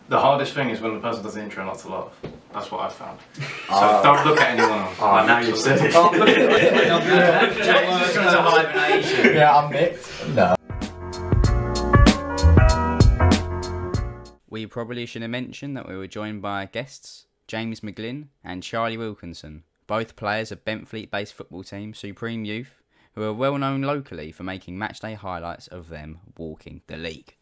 The hardest thing is when the person does the intro not to laugh. That's what I've found. So don't look at anyone else. Oh, now you've said it. Yeah, I'm mixed. No. We probably should have mentioned that we were joined by guests, James McGlynn and Charlie Wilkinson, both players of Benfleet-based football team Supreme Youth, who are well known locally for making matchday highlights of them walking the league.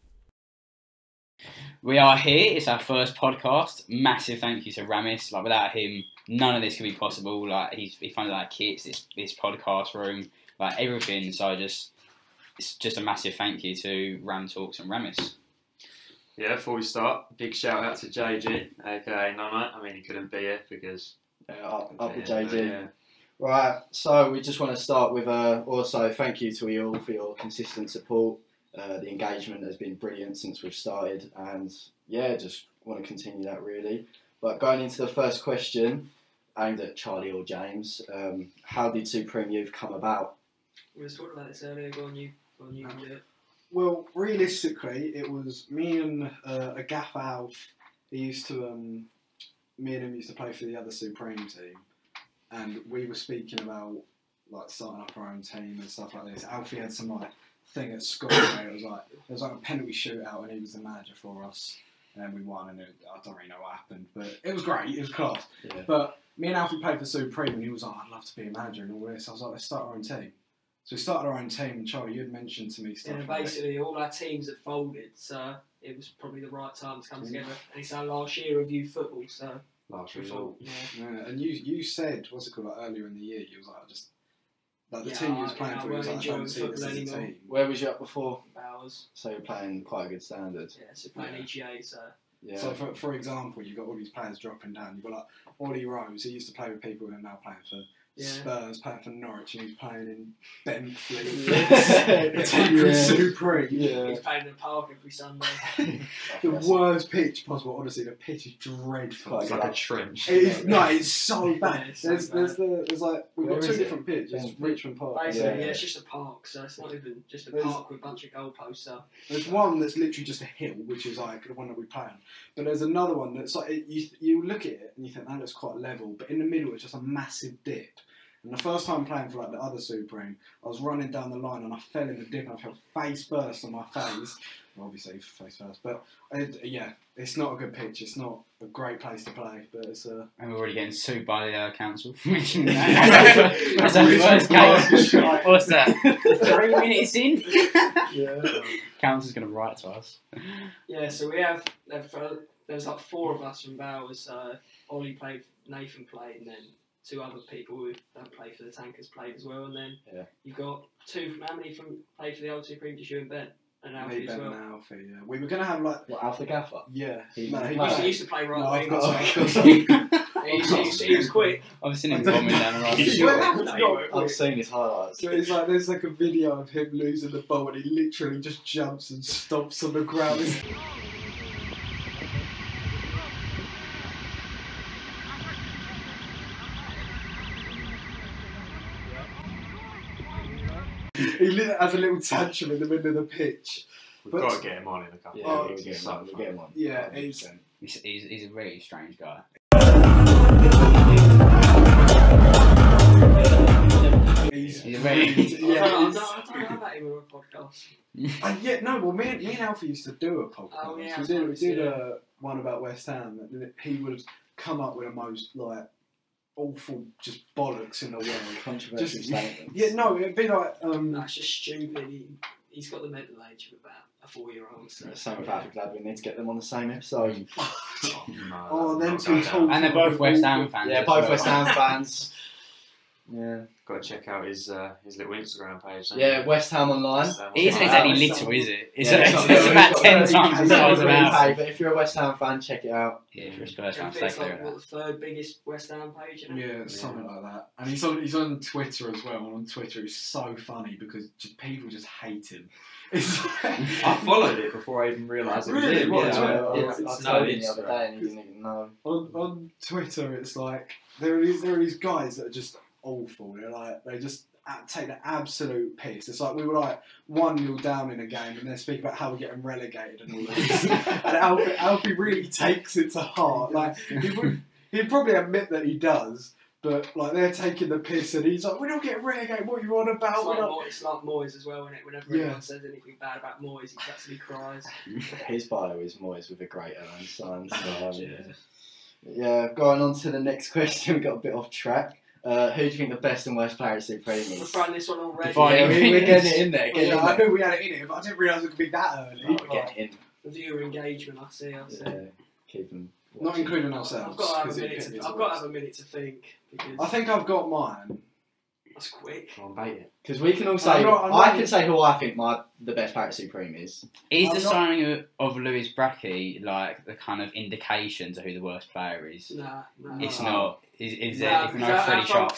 We are here, it's our first podcast. Massive thank you to Ramis. Like, without him, none of this could be possible. Like, he funded our kits, this podcast room, like everything. So it's just a massive thank you to Ram Talks and Ramis. Yeah, before we start, big shout out to JG, aka Nana. I mean, he couldn't be here because... up with JG. Yeah. Right, so we just want to start with also thank you to you all for your consistent support. The engagement has been brilliant since we've started, and yeah, just want to continue that really. But going into the first question, aimed at Charlie or James, how did Supreme Youth come about? We were talking about this earlier. Go on, you can do it. Well, realistically, it was me and a gaff Alf. Me and him used to play for the other Supreme team, and we were speaking about like starting up our own team and stuff like this. Alfie had some like thing at school where it was like a penalty shootout, and he was the manager for us, and we won. And I don't really know what happened, but it was great. It was class. Yeah. But me and Alfie played for Supreme, and he was like, "I'd love to be a manager and all this." I was like, "Let's start our own team." So we started our own team, and Charlie, you had mentioned to me stuff. Yeah, basically all our teams had folded, so it was probably the right time to come together. And it's our last year of youth football, so last result. Yeah. And you said, what's it called, like earlier in the year, you was like, the team you was playing for, you was like, I don't see this as a team. Where was you at before? Bowers. So you're playing quite a good standard. Yeah, so playing EGA, so... Yeah. So for example, you've got all these players dropping down. You've got like Ollie Rose, who used to play with people who are now playing for Spurs, playing for Norwich, and he's playing in Benfleet. The team from Supreme. Yeah. He's playing in the park every Sunday. The worst pitch possible. Honestly, the pitch is dreadful. It's like a trench. It's so bad. Yeah, there's like we've got two different pitches. Richmond Park. Basically, it's just a park, so it's not even just a park with a bunch of goalposts. So. There's one that's literally just a hill, which is like the one that we play on. But there's another one that's like you look at it and you think that looks quite level, but in the middle it's just a massive dip. And the first time playing for like the other Supreme, I was running down the line and I fell in the dip and I fell face first on my face. Well, obviously face first, but it's not a good pitch. It's not a great place to play, but it's And we're already getting sued by the council for mentioning that. That's our first case. What's that? 3 minutes in? Yeah. Council's going to write to us. Yeah, so we have... There's like 4 of us from Bowers. Ollie played, Nathan played, and then 2 other people who don't play for the Tankers played as well, and then you've got 2 from... How many played for the old Supreme? Just you and Ben? And Alfie as well. And Alfie, yeah. We were going to have like... What, Alfie Gaffer? Yeah. He used to play right wing. He was quick. I've seen him bombing down the right. I've seen his highlights. So it's like, there's like a video of him losing the ball and he literally just jumps and stomps on the ground. He has a little tantrum in the middle of the pitch. We've got to get him on in a couple of weeks. We'll get him on. Yeah, he's a really strange guy. He's a very... I don't know about him on a podcast. Well, me and Alfie used to do a podcast. Oh, yeah, we did one about West Ham, and he would come up with the most, like, awful just bollocks in the world. Controversial statements. Yeah, no, it'd be like... That's just stupid. He's got the mental age of about a 4-year-old. So. Same with Alfie, glad we need to get them on the same episode. Them two talk. And they're both West Ham fans. Yeah, both West Ham fans. Yeah. Got to check out his little Instagram page. Yeah, West Ham Online. It isn't exactly little, is it? It's about 10 times the size of ours. But if you're a West Ham fan, check it out. Yeah, if you're a Spurs fan, it's like the 3rd biggest West Ham page. Yeah, something like that. And he's on Twitter as well. And on Twitter, it's so funny because people just hate him. I followed it before I even realised it was him. I told him the other day and he didn't even know. On Twitter, it's like there are these guys that are just awful. They're like they just take the absolute piss. It's like we were like 1-0 down in a game, and they're speaking about how we're getting relegated and all this. And Alfie really takes it to heart. Like he'd probably admit that he does. But like they're taking the piss, and he's like, "We're not getting relegated. What are you on about?" It's like Moyes as well, isn't it? Whenever anyone says anything bad about Moyes, he actually cries. His bio is Moyes with a great sign. Yeah, going on to the next question, we got a bit off track. Who do you think the best and worst player at Supreme is? We're throwing this one already. We're getting it in there. I knew we had it in here, but I didn't realise it could be that early. We're getting it in. The viewer engagement, I see. Yeah, keep them. Not including ourselves. I've got to have a minute to think. Because I think I've got mine. That's quick. Come on, bait it. Because we can all say, I can say who I think the best player at Supreme is. Is the signing of Lewis Brackey like the kind of indication to who the worst player is? No. It's not. Is it? If we're not Freddie Sharp,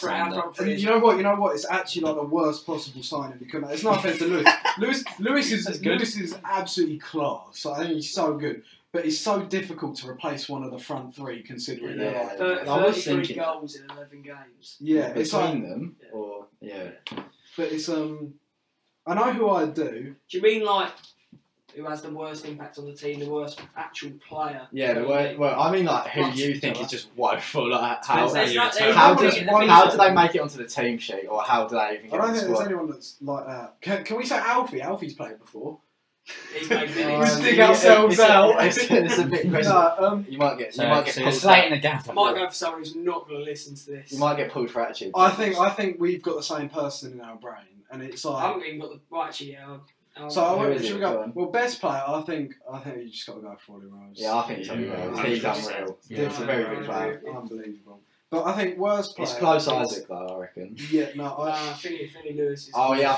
you know what? It's actually like the worst possible signing because it's no offense to Lewis. Lewis is absolutely class. So I think he's so good. But it's so difficult to replace one of the front three, considering they're like... 33 goals in 11 games. Yeah, it's between them, or... Yeah. But it's, I know who I do. Do you mean, like, who has the worst impact on the team, the worst actual player? Yeah, I mean, like, who you think is just woeful, like, how do they make it onto the team sheet, or how do they even get I don't the think squad? there's anyone that's like that. Can we say Alfie? Alfie's played before. He's made minutes. We dig ourselves out. It's a bit question. You might get pulled slate in the gap. I might go for someone who's not going to listen to this. You might get pulled for attitude. I think we've got the same person in our brain, and it's like I haven't even got the right. Actually, yeah. Should we go? Well, best player. I think you just got to go for Ollie Rose. Yeah, I think so. He's unreal. He's a very good player. Unbelievable. But I think worst player. It's close Isaac though, I reckon. Yeah, no. Finney Lewis. Oh yeah,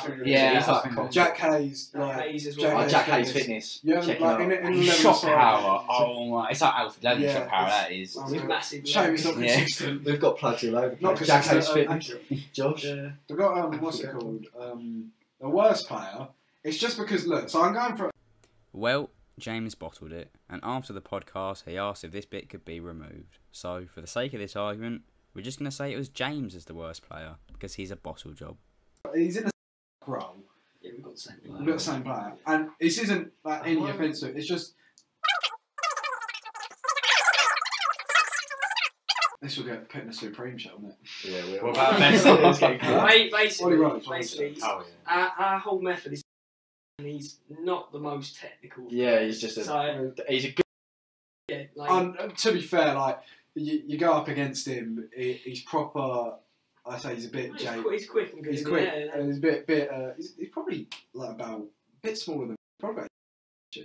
he's like Jack Hayes. Hayes as well. Jack Hayes fitness. Yeah, like in shot power. Oh my! It's like Alfred Leather shot power. That is. It's massive. Shame he's not consistent. We've got plugs all over. Not Jack Hayes fitness. Josh. Yeah. We've got what's it called? The worst player. It's just because look. So I'm going for. Well, James bottled it, and after the podcast, he asked if this bit could be removed. So, for the sake of this argument, we're just going to say it was James as the worst player, because he's a bottle job. He's in the role. Yeah, we've got the same player. We've got the same player. And this isn't like any offensive, it's just... This will get put in a Supreme show, won't it? Yeah, what about best? Basically, our whole method is... And he's not the most technical. Yeah, he's just he's a good... Yeah, to be fair, like... You go up against him. He's proper. I say he's a bit. He's quick and good. He's quick. And he's a bit. He's probably like about a bit smaller than probably. Yeah.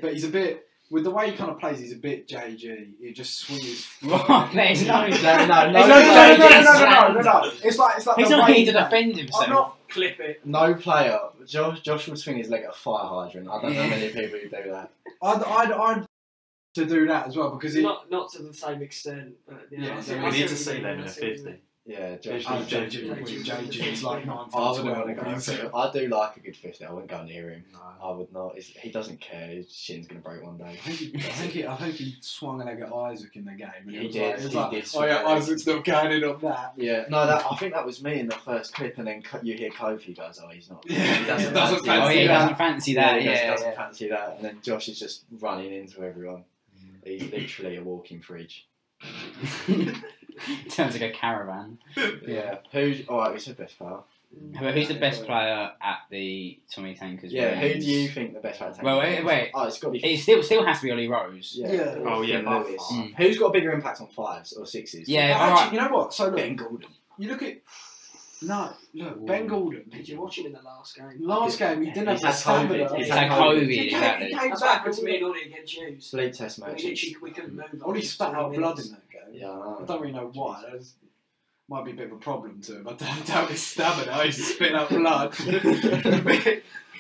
But he's a bit. With the way he kind of plays, he's a bit JG. He just swings. No. It's like he's not here to defend himself. I'm not clip it. No player. Josh would swing his leg at a fire hydrant. I don't know many people who do that. I'd to do that as well because he not to the same extent. But we need to see them in a 50. Yeah, JG is like 9 I do like a good 50. I wouldn't go near him. No. I would not. He doesn't care. His shin's going to break one day. I think he swung a leg at Isaac in the game. And he did. Oh yeah, Isaac's not counted on that. Yeah, no, I think that was me in the first clip, and then you hear Kofi goes, "Oh, he's not." Yeah, he doesn't fancy that. He doesn't fancy that, and then Josh is just running into everyone. He's literally a walking fridge. Sounds like a caravan. Yeah. Alright, we said best player. Who's the best player at the Tommy Tankers? Yeah, who do you think the best player at Well, wait. Oh, it's got to be... It still has to be Ollie Rose. Yeah. Oh, yeah. Lewis. Who's got a bigger impact on 5s or 6s? Yeah, actually, you know what? So look, Ben Gordon. You look at... No, look, Ben Gordon. Did you watch him in the last game? Last game, he didn't have the stamina. He's had COVID, exactly. That's what happened to me and Ollie against you. Sleep test matches. We couldn't move. Ollie spat out blood in that game. Yeah, I know. I don't really know why. That might be a bit of a problem to him. I doubt his stamina. He's spitting out blood.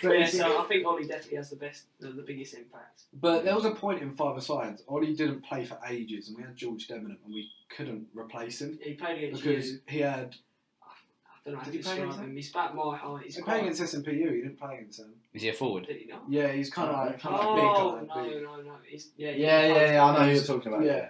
Yeah, so I think Ollie definitely has the biggest impact. But there was a point in 5-a-sides. Ollie didn't play for ages, and we had George Debenham, and we couldn't replace him. He played against because you. he had. I don't know how to describe him. He's about my height. He's playing against SNPU. He didn't play against him. Is he a forward? Did he not? Yeah, he's kind of like big. No. Yeah, I know who you're talking about. Yeah.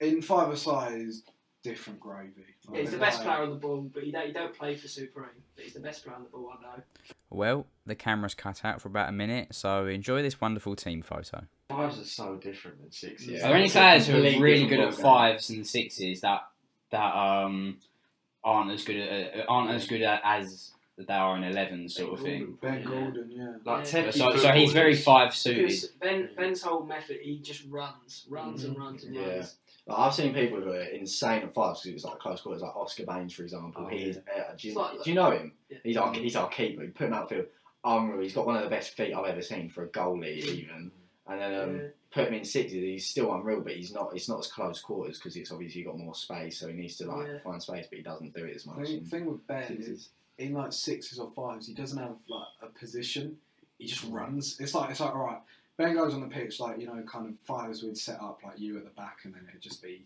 In 5-a-sides, different gravy. Yeah, he's the best player on the ball, but he don't play for Supreme. But he's the best player on the ball, I know. Well, the camera's cut out for about a minute, so enjoy this wonderful team photo. Fives are so different than sixes. Yeah. Are there any players who are really good at fives and sixes that aren't as good as they are in 11 sort of thing? Ben Gordon, yeah. Like So he's very five suited. Because Ben's whole method, he just runs and runs. Like, I've seen people who are insane at fives because it's like close quarters, like Oscar Baines, for example. Oh, He's, do like, you know him? Yeah. He's our keeper. You put him outfield, unreal. He's got one of the best feet I've ever seen for a goalie, even. And then put him in sixes. He's still unreal, but it's not as close quarters because it's obviously got more space, so he needs to find space, but he doesn't do it as much. The thing with Ben is in like sixes or fives, he doesn't have like a position. He just runs. It's like all right. Ben goes on the pitch like, you know, kind of fives would set up like you at the back, and then it'd just be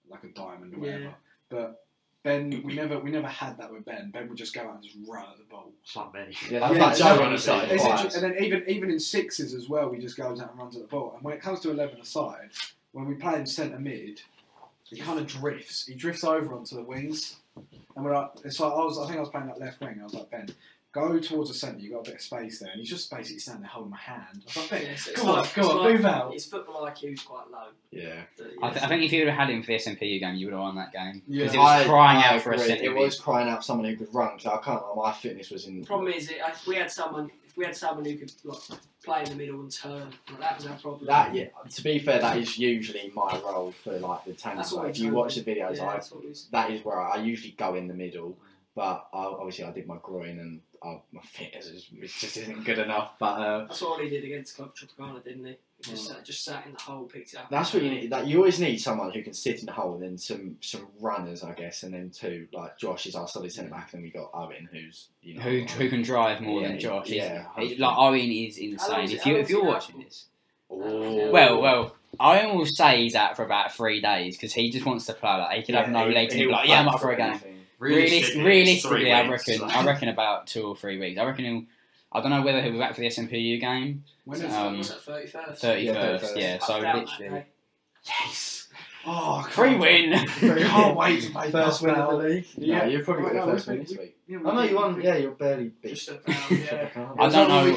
like a diamond or whatever. Yeah. But Ben, we never had that with Ben. Ben would just go out and just run at the ball. It's like me. Yeah, like Joe when he started and fives. then even in sixes as well, he just goes out and runs at the ball. And when it comes to 11 aside, when we play him centre mid, he kind of drifts. He drifts over onto the wings, and we're like, it's like I think I was playing that left wing. I was like, Ben, go towards the centre. You got a bit of space there, and he's just basically standing there holding my hand. I was like, Ben, go on, move out. His football IQ is quite low. Yeah. I think if you would have had him for the SMPU game, you would have won that game. Yeah. Because it was crying out for a agree. centre It was crying out for someone who could run. So I can't. My fitness was in. The problem is, if we had someone who could play in the middle and turn, that was our problem. To be fair, that is usually my role for like the tankers. Like, if you watch the videos, that is where I usually go in the middle. But obviously, I did my groin and my fitness just isn't good enough. But that's all he did against Club Tropicana, didn't he? He just sat in the hole, picked it up. That's what you need. You always need someone who can sit in the hole, and then some runners, I guess, and then two like Josh is our solid centre back, and then we got Owen, who's who can drive more than Josh. Yeah, like Owen is insane. If you're watching this, oh. well, Owen will say he's out for about 3 days because he just wants to play. Like he could have no legs and be like, yeah, I'm up for a game. Realistically, I reckon about 2 or 3 weeks. I reckon I don't know whether he'll be back for the SMPU game. When is that? 31st? 31st, yeah. So literally, yes. Oh, 3 win. Can't wait to play first win of the league. Yeah, you've probably got your first win this week. Oh no, you won. Yeah, you're barely beat. Just about, yeah. I don't know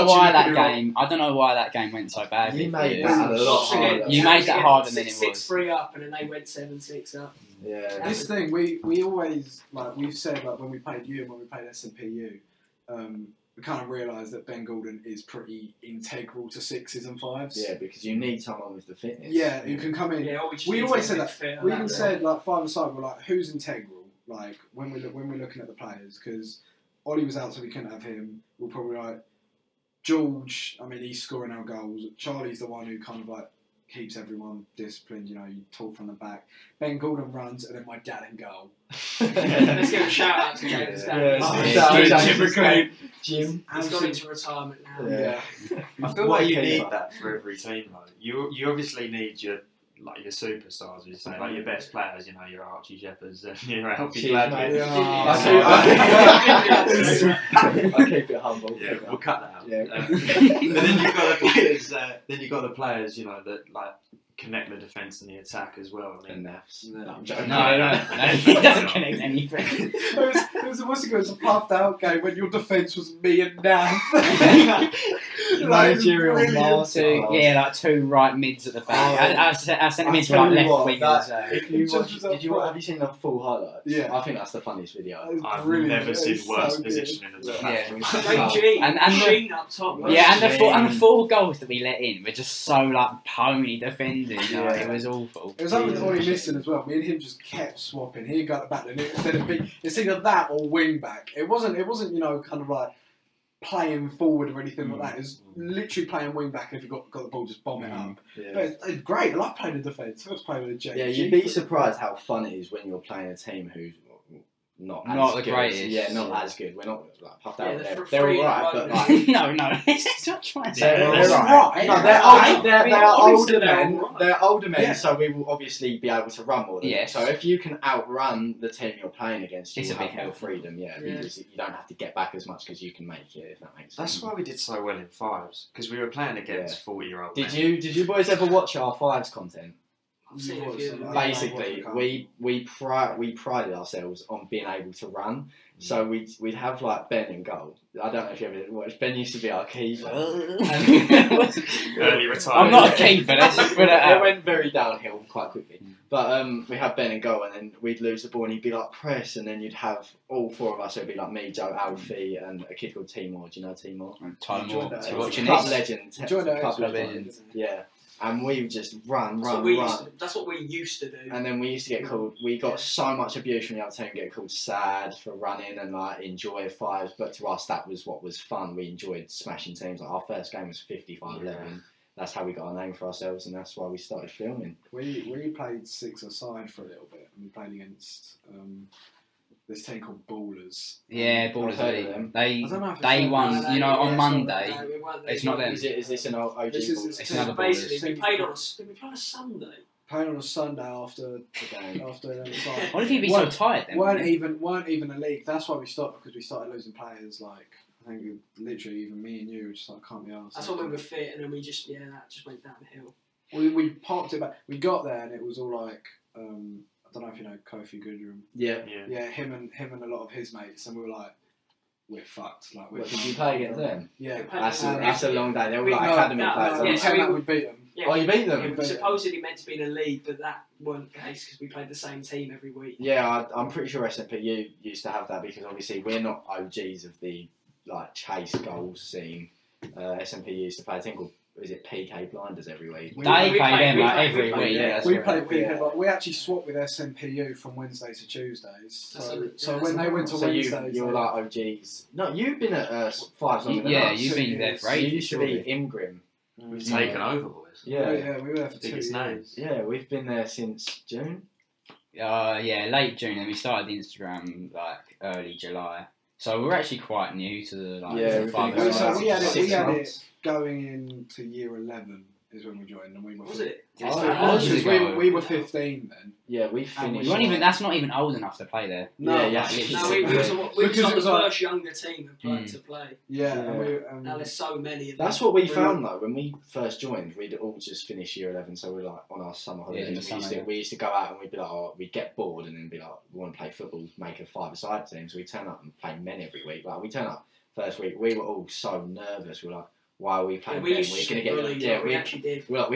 why that game. I don't know why that game went so bad. You made that a lot harder. You made that harder than it was. 6-3 up, and then they went 7-6 up. Yeah. This thing we always we've said when we played you and when we played SMPU, we kind of realised that Ben Gordon is pretty integral to sixes and fives. Yeah, because you need someone with the fitness. Yeah, who can come in. Yeah, we always said that. We even said like five aside, we're like, who's integral? Like when we're looking at the players, because Ollie was out, so we couldn't have him. We're probably like George. I mean, he's scoring our goals. Charlie's the one who kind of like keeps everyone disciplined. You know, you talk from the back. Ben Gordon runs, and then my dad in goal. Let's give a shout out to James. Jim. He's gone into retirement now. Yeah. I feel like you need that for every team though. You obviously need your superstars, you say, like your best players, you know, your Archie Shepherds and your Alfie Gladwin. I'll keep it humble. Yeah, we'll cut that out. Yeah. But then you've got the players. Then you've got the players, you know, that like connect the defence and the attack as well. I mean, No, he doesn't connect anything. It was a puffed out game when your defence was me and Nav. Managerial master. Yeah, like 2 right mids at the back. Our centre mids were like left wingers. Have you seen the full highlights? Yeah. I think that's the funniest video. I've never seen worse positioning as well. Sheen up top. Yeah, and the 4 goals that we let in were just so like pony defending. Yeah. It was awful. It was like with Ollie missing as well. Me and him just kept swapping. He got the back, and it's either that or wing back. It wasn't you know, kind of like playing forward or anything like that. It was literally playing wing back, and if you got the ball, just bomb it up. Yeah. But it's great. I love playing in defence. I was playing with a J. Yeah, you'd be surprised how fun it is when you're playing a team who's not the greatest. Yeah, not as good. We're not like puffed out. Yeah, They're alright, but like no, it's not trying to. they're right. No, they're older men. They're older men, so we will obviously be able to run more than them. So if you can outrun the team you're playing against, you have more freedom. Yeah, because you don't have to get back as much because you can make it. If that makes sense. That's why we did so well in fives, because we were playing against 40-year-old. Did you boys ever watch our fives content? I've seen a few. Basically, we prided ourselves on being able to run. So we'd have like Ben in goal. I don't know if you ever watched. Ben used to be our keeper. Early retired. I'm not a keeper. Let's just put it out. It went very downhill quite quickly. But we had Ben in goal, and then we'd lose the ball, and he'd be like press, and then you'd have all four of us. It'd be like me, Joe, Alfie, and a kid called Timor. Do you know Timor? Tyler Moore. He's Watching club this. legend. Club legend. Yeah. And we would just run. That's what we used to do. And then we used to get called. We got so much abuse from the other team, get called sad for running and like enjoy fives. But to us, that was what was fun. We enjoyed smashing teams. Like our first game was 55-11. That's how we got our name for ourselves, and that's why we started filming. We played 6-a-side for a little bit, and we played against this team called Ballers. Yeah, Ballers. They it's won. On Monday. It's not them. Is this an OG? It's another basically, we played on a Sunday. Playing on a Sunday after the game. What if you'd be so tired then? weren't even a league. That's why we stopped, because we started losing players. Like I think literally even me and you were just like can't be asked. That's when we were fit, and then we just that just went downhill. We parked it back. We got there and it was all like I don't know if you know Kofi Goodrum. Yeah. Him and a lot of his mates, and we were like, we're fucked. Like, did you play against them? Yeah, that's a long day. They were like academy players. We beat them. Yeah, you beat them. It was supposedly meant to be in a league, but that wasn't the case because we played the same team every week. Yeah, I'm pretty sure SMPU used to have that, because obviously we're not OGs of the like chase goals scene. SMPU used to play a team called, is it PK Blinders every week? They play them every week. We actually swapped with SMPU from Wednesday to Tuesdays. So when they went to Wednesdays, you were like OGs. No, you've been at fives longer than us. Yeah, you've been there for ages. You used to be Imgrim. We've taken over, boys. Yeah, we were there for 2 years. Names. Yeah, we've been there since June. Late June, and we started the Instagram like early July. So we're actually quite new to the we had it going into year 11 is when we joined, and we were. Was it? We were 15 then. Yeah, we finished. That's not even old enough to play there. We was the first younger team to play. Now there's so many of them. That's what we found though when we first joined. We'd all just finished year 11, so we're like on our summer holidays. We used to go out and we'd be like, we'd get bored and then be like, we want to play football, make a five-a-side team. So we turn up and play men every week. Like we turn up first week, we were all so nervous. We're like, why are we playing men? We're going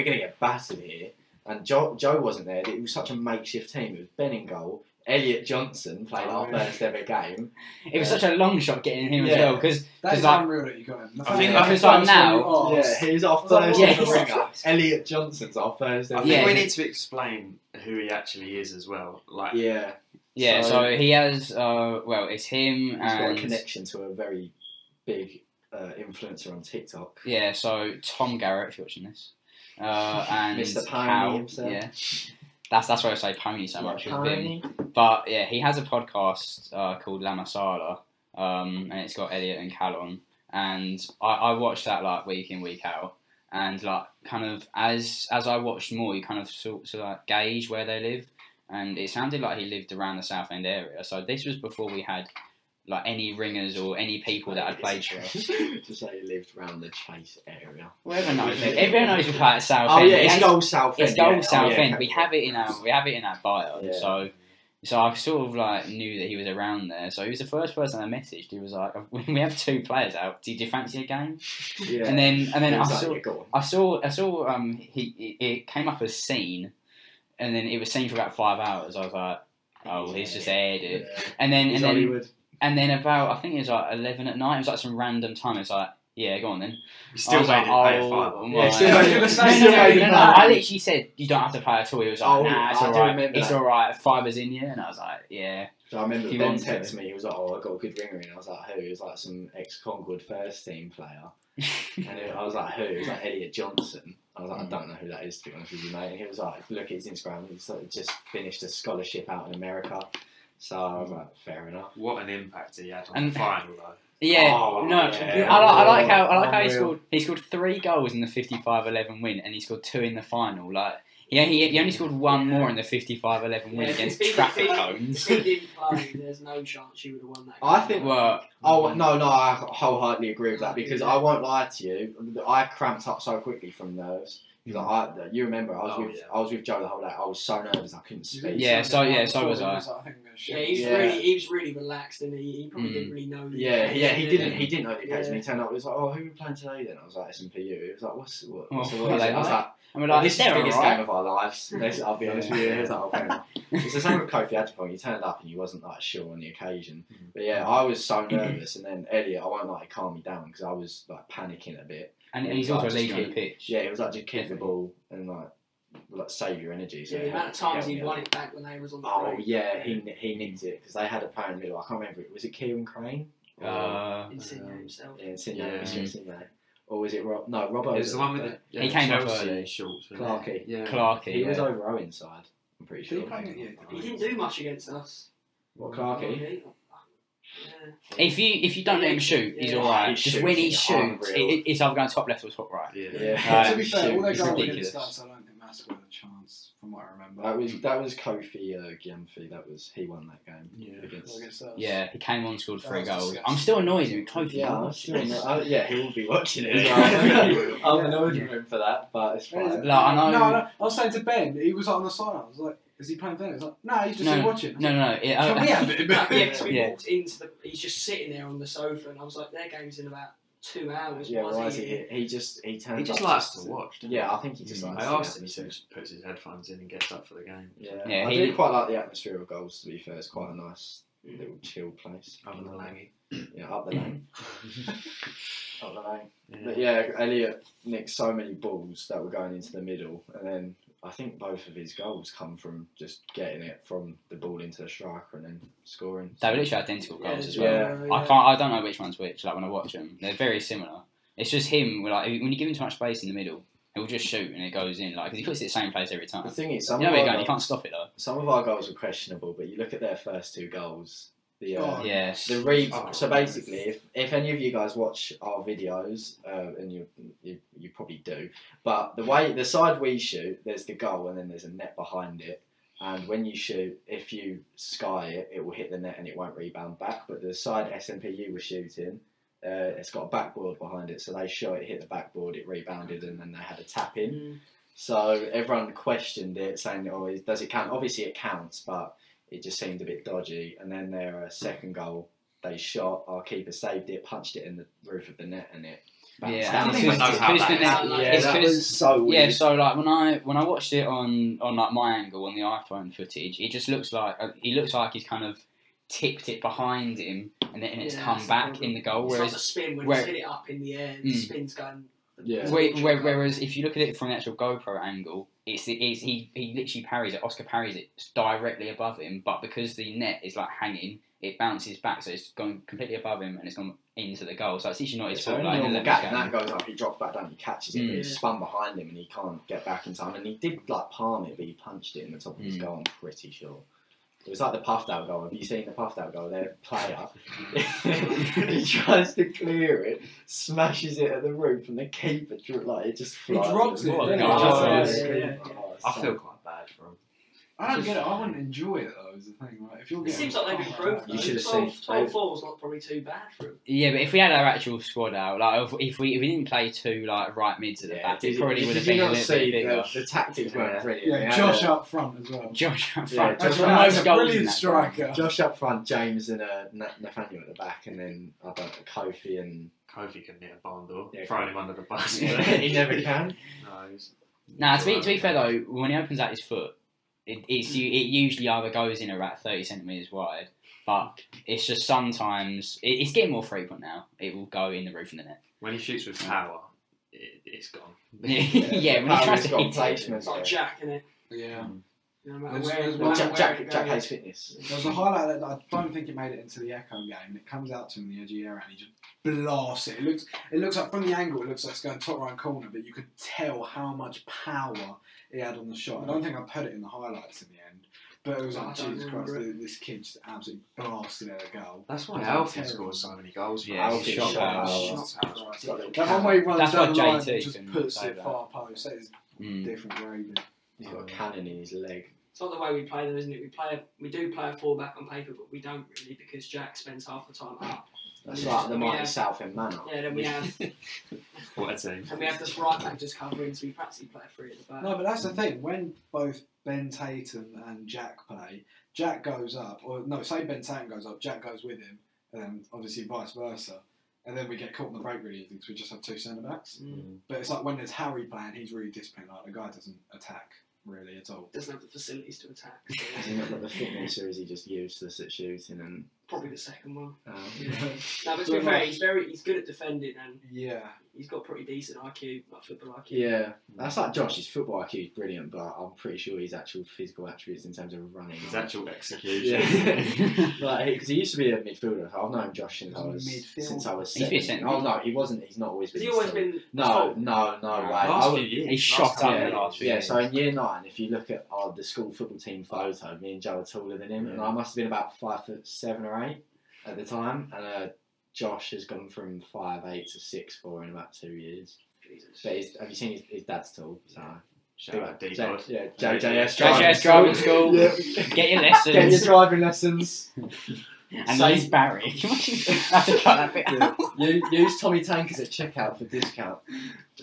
to get battered here. And Joe wasn't there. It was such a makeshift team. It was Ben in goal. Elliot Johnson played our first ever game. It was such a long shot getting him as well, because that's unreal that you got him. I think now, he's our first ever ringer. Elliot Johnson's our first ever. I think we need to explain who he actually is as well. So he has. It's him. He's got a connection to a very big influencer on TikTok. Yeah, so Tom Garrett, if you're watching this, and Mr. Pony himself. Yeah, that's why I say Pony so much with him. But yeah, he has a podcast called La Masala, and it's got Elliot and Cal on, and I watched that like week in, week out, and like kind of as I watched more, you kind of sort of like gauge where they live, and it sounded like he lived around the Southend area. So this was before we had like any ringers or any people that had played for us. To say he lived around the Chase area. Well, everyone knows we play at Southend. Oh yeah, it's Goal Southend. It's Goal Southend. We have it in our bio. Yeah. So I sort of like knew that he was around there. So he was the first person I messaged. He was like, "We have 2 players out. Do you fancy a game?" Yeah. And then I saw it came up as seen, and then it was seen for about 5 hours. I was like, "Oh, he's just aired it." Yeah. And then about, I think it was like 11 at night, it was like some random time, it's like, yeah, go on then. You still made it pay a $5. No, I literally said, you don't have to pay at all. He was like, nah, it's alright, it's alright, $5 in you. And I was like, yeah. So I remember Ben texted me, he was like, I got a good ringer in. I was like, who? He was like some ex-Concord first team player. And I was like, who? He was like Elliot Johnson. I was like, I don't know who that is, to be honest with you, mate. And he was like, look at his Instagram, he's like, just finished a scholarship out in America. So I was like, fair enough. What an impact he had on the final, though. Yeah, I like how he scored 3 goals in the 55-11 win, and he scored 2 in the final. Like he only scored 1 more in the 55-11 win against traffic cones. If he didn't play, there's no chance you would have won that game. I think. I wholesomely agree with that, because I won't lie to you, I cramped up so quickly from nerves. Like, you remember, I was with Joe the whole day. I was so nervous I couldn't speak. So was I. He was really relaxed, and he probably didn't really know. He didn't know the occasion. He turned up. He was like, "Oh, who are we playing today?" Then I was like, "SNPU." He was like, "What is it?" I was like, "This is the biggest game of our lives." I'll be honest with you. He was like, "Oh, fair enough." It's the same with Kofi Adjupong. You turned up and you wasn't like sure on the occasion. But yeah, I was so nervous, and then Elliot, I won't lie, he calmed me down because I was like panicking a bit. And he's also leading on the pitch. Yeah, it was like just keep the ball and like save your energy. So the amount of times he won it back when they was on the break. Yeah, he nicked it because they had a player in the middle. I can't remember. Was it Kieran Crane? Insigne himself. Yeah, Insigne. Or was it Rob? No, Robbo. It was the one with the he came off Chelsea shorts. Clarkey. Yeah. Clarkey. He was over Owen's side. I'm pretty sure. He didn't do much against us. What, Clarkey? Yeah. If you don't let him shoot, he's alright. Just when he shoots, it's either going top left or top right. Yeah. To be fair, all their goals ridiculous. against us, I don't think Mass got a chance, from what I remember. That was Kofi Gyamfi. He won that game. Against us. Yeah, he came on, scored 3 goals. I'm still annoyed with Kofi. Yeah, he will be watching it as well. I'm annoyed with him for that, but it's fine. I know. No, I was saying to Ben, he was on the side. I was like, "Is he playing tennis?" Like, no, he's just watching. No. Can we have it? Walked into he's just sitting there on the sofa, and I was like, "Their game's in about 2 hours." Yeah, why is he here? He just likes to watch. Yeah, I think he just likes. I asked him, he just puts his headphones in and gets up for the game. Yeah, I do quite like the atmosphere of goals. To be fair, it's quite a nice little chill place. Up the Langy. Yeah, up the lane. Up the lane. Yeah. But yeah, Elliot nicked so many balls that were going into the middle, and then I think both of his goals come from just getting it from the ball into the striker and then scoring. They were literally identical goals as well. Yeah. I don't know which one's which. Like when I watch them, they're very similar. It's just him. Like when you give him too much space in the middle, he'll just shoot and it goes in. Like because he puts it the same place every time. The thing is, you can't stop it though. Some of our goals were questionable, but you look at their first 2 goals. So basically, if any of you guys watch our videos, and you probably do, but the side we shoot, there's the goal and then there's a net behind it. And when you shoot, if you sky it, it will hit the net and it won't rebound back. But the side SNPU was shooting, it's got a backboard behind it, so they shot it, hit the backboard, it rebounded, and then they had a tap in. So everyone questioned it, saying, "Oh, does it count?" Obviously, it counts, but it just seemed a bit dodgy. And then their second goal, they shot, our keeper saved it, punched it in the roof of the net, and it bounced down. That was so weird. Yeah, so like when I watched it on like my angle on the iPhone footage, it just looks like he's kind of tipped it behind him, and then it's come back in the goal. Whereas the spin when he's hit it up in the air, the spin's going. Yeah. Whereas if you look at it from the actual GoPro angle, he literally parries it. Oscar parries it directly above him, but because the net is like hanging, it bounces back, so it's gone completely above him and it's gone into the goal. So it's actually not his fault. Like, that goes up, he drops back down, he catches it, but it's spun behind him and he can't get back in time. And he did like palm it, but he punched it in the top of his goal. I'm pretty sure. It was like the puffed out goal. Have you seen the puffed out goal? Their player, he tries to clear it, smashes it at the roof, and the keeper it just flies. He drops it. I feel quite bad for him. I don't get it. I wouldn't enjoy it though. Is the thing, right? If you're it seems like they've improved. You should have seen 12-4's not probably too bad for him. Yeah, but if we had our actual squad out, like if we didn't play 2 like right mids at the back, it probably would have been a little bit bigger. The tactics weren't brilliant. Yeah, Josh up front as well. Josh up front. Josh, a brilliant striker. Josh up front, James and Nathaniel at the back, and then I don't know, Kofi can hit a barn door. Throw him under the bus. He never can. Nah, to be fair though, when he opens out his foot, it usually either goes in about 30 centimetres wide, but it's just sometimes it's getting more frequent now. It will go in the roof of the net. When he shoots with power, it's gone. Yeah, when he tries to hit placement, it's like Jack, isn't it? Yeah. No matter Jack has fitness. There was a highlight that I don't think it made it into the Echo game, and it comes out to him in the edge of the area and he just blasts it. It looks like from the angle it looks like it's going top right corner, but you could tell how much power he had on the shot. I don't think I put it in the highlights in the end, but it was like, Jesus Christ, this kid just absolutely blasted at a goal. That's why Alfie scores so many goals. Yeah, Alfie shot power. That one where he runs down the line and JT just puts it far post. That is different grading. He's got a cannon in his leg. It's not the way we play them, isn't it? We do play a 4-back on paper, but we don't really because Jack spends half the time up. That's like the mighty Southend Manor. Yeah, then we have. What a team. And we have this right back just covering, so we practically play 3 at the back. No, but that's the thing. When both Ben Tatum and Jack play, Jack goes up, or no, say Ben Tatum goes up, Jack goes with him, and then obviously vice versa. And then we get caught in the break really easily because we just have 2 centre backs. But it's like when there's Harry playing, he's really disciplined. Like the guy doesn't attack really at all. Doesn't have the facilities to attack. Has he not got the fitness, or is he just useless at shooting? And Probably the second one. yeah. No, but to be fair, he's good at defending, and Yeah. he's got pretty decent IQ, like football IQ. Yeah, that's like Josh. His football IQ is brilliant, but I'm pretty sure his actual physical attributes in terms of running. His actual execution. Yeah, like because he used to be a midfielder. I've known Josh since I was He's 7. Oh no, he wasn't. He's not always been. Has he always been? No way. Last few years. He's shot up in the Yeah, last few yeah. years. So in year 9, if you look at the school football team photo, me and Joe are taller than him, and I must have been about 5'7" or 8 at the time, and Josh has gone from 5'8" to 6'4" in about 2 years. Jesus. But have you seen his dad's tall? So. Shout out D J- God. yeah, JJS driving school. Yeah. Get your lessons. Get your driving lessons. And Liz Barry. I have to cut that bit out. Use Tommy Tankers at checkout for discount.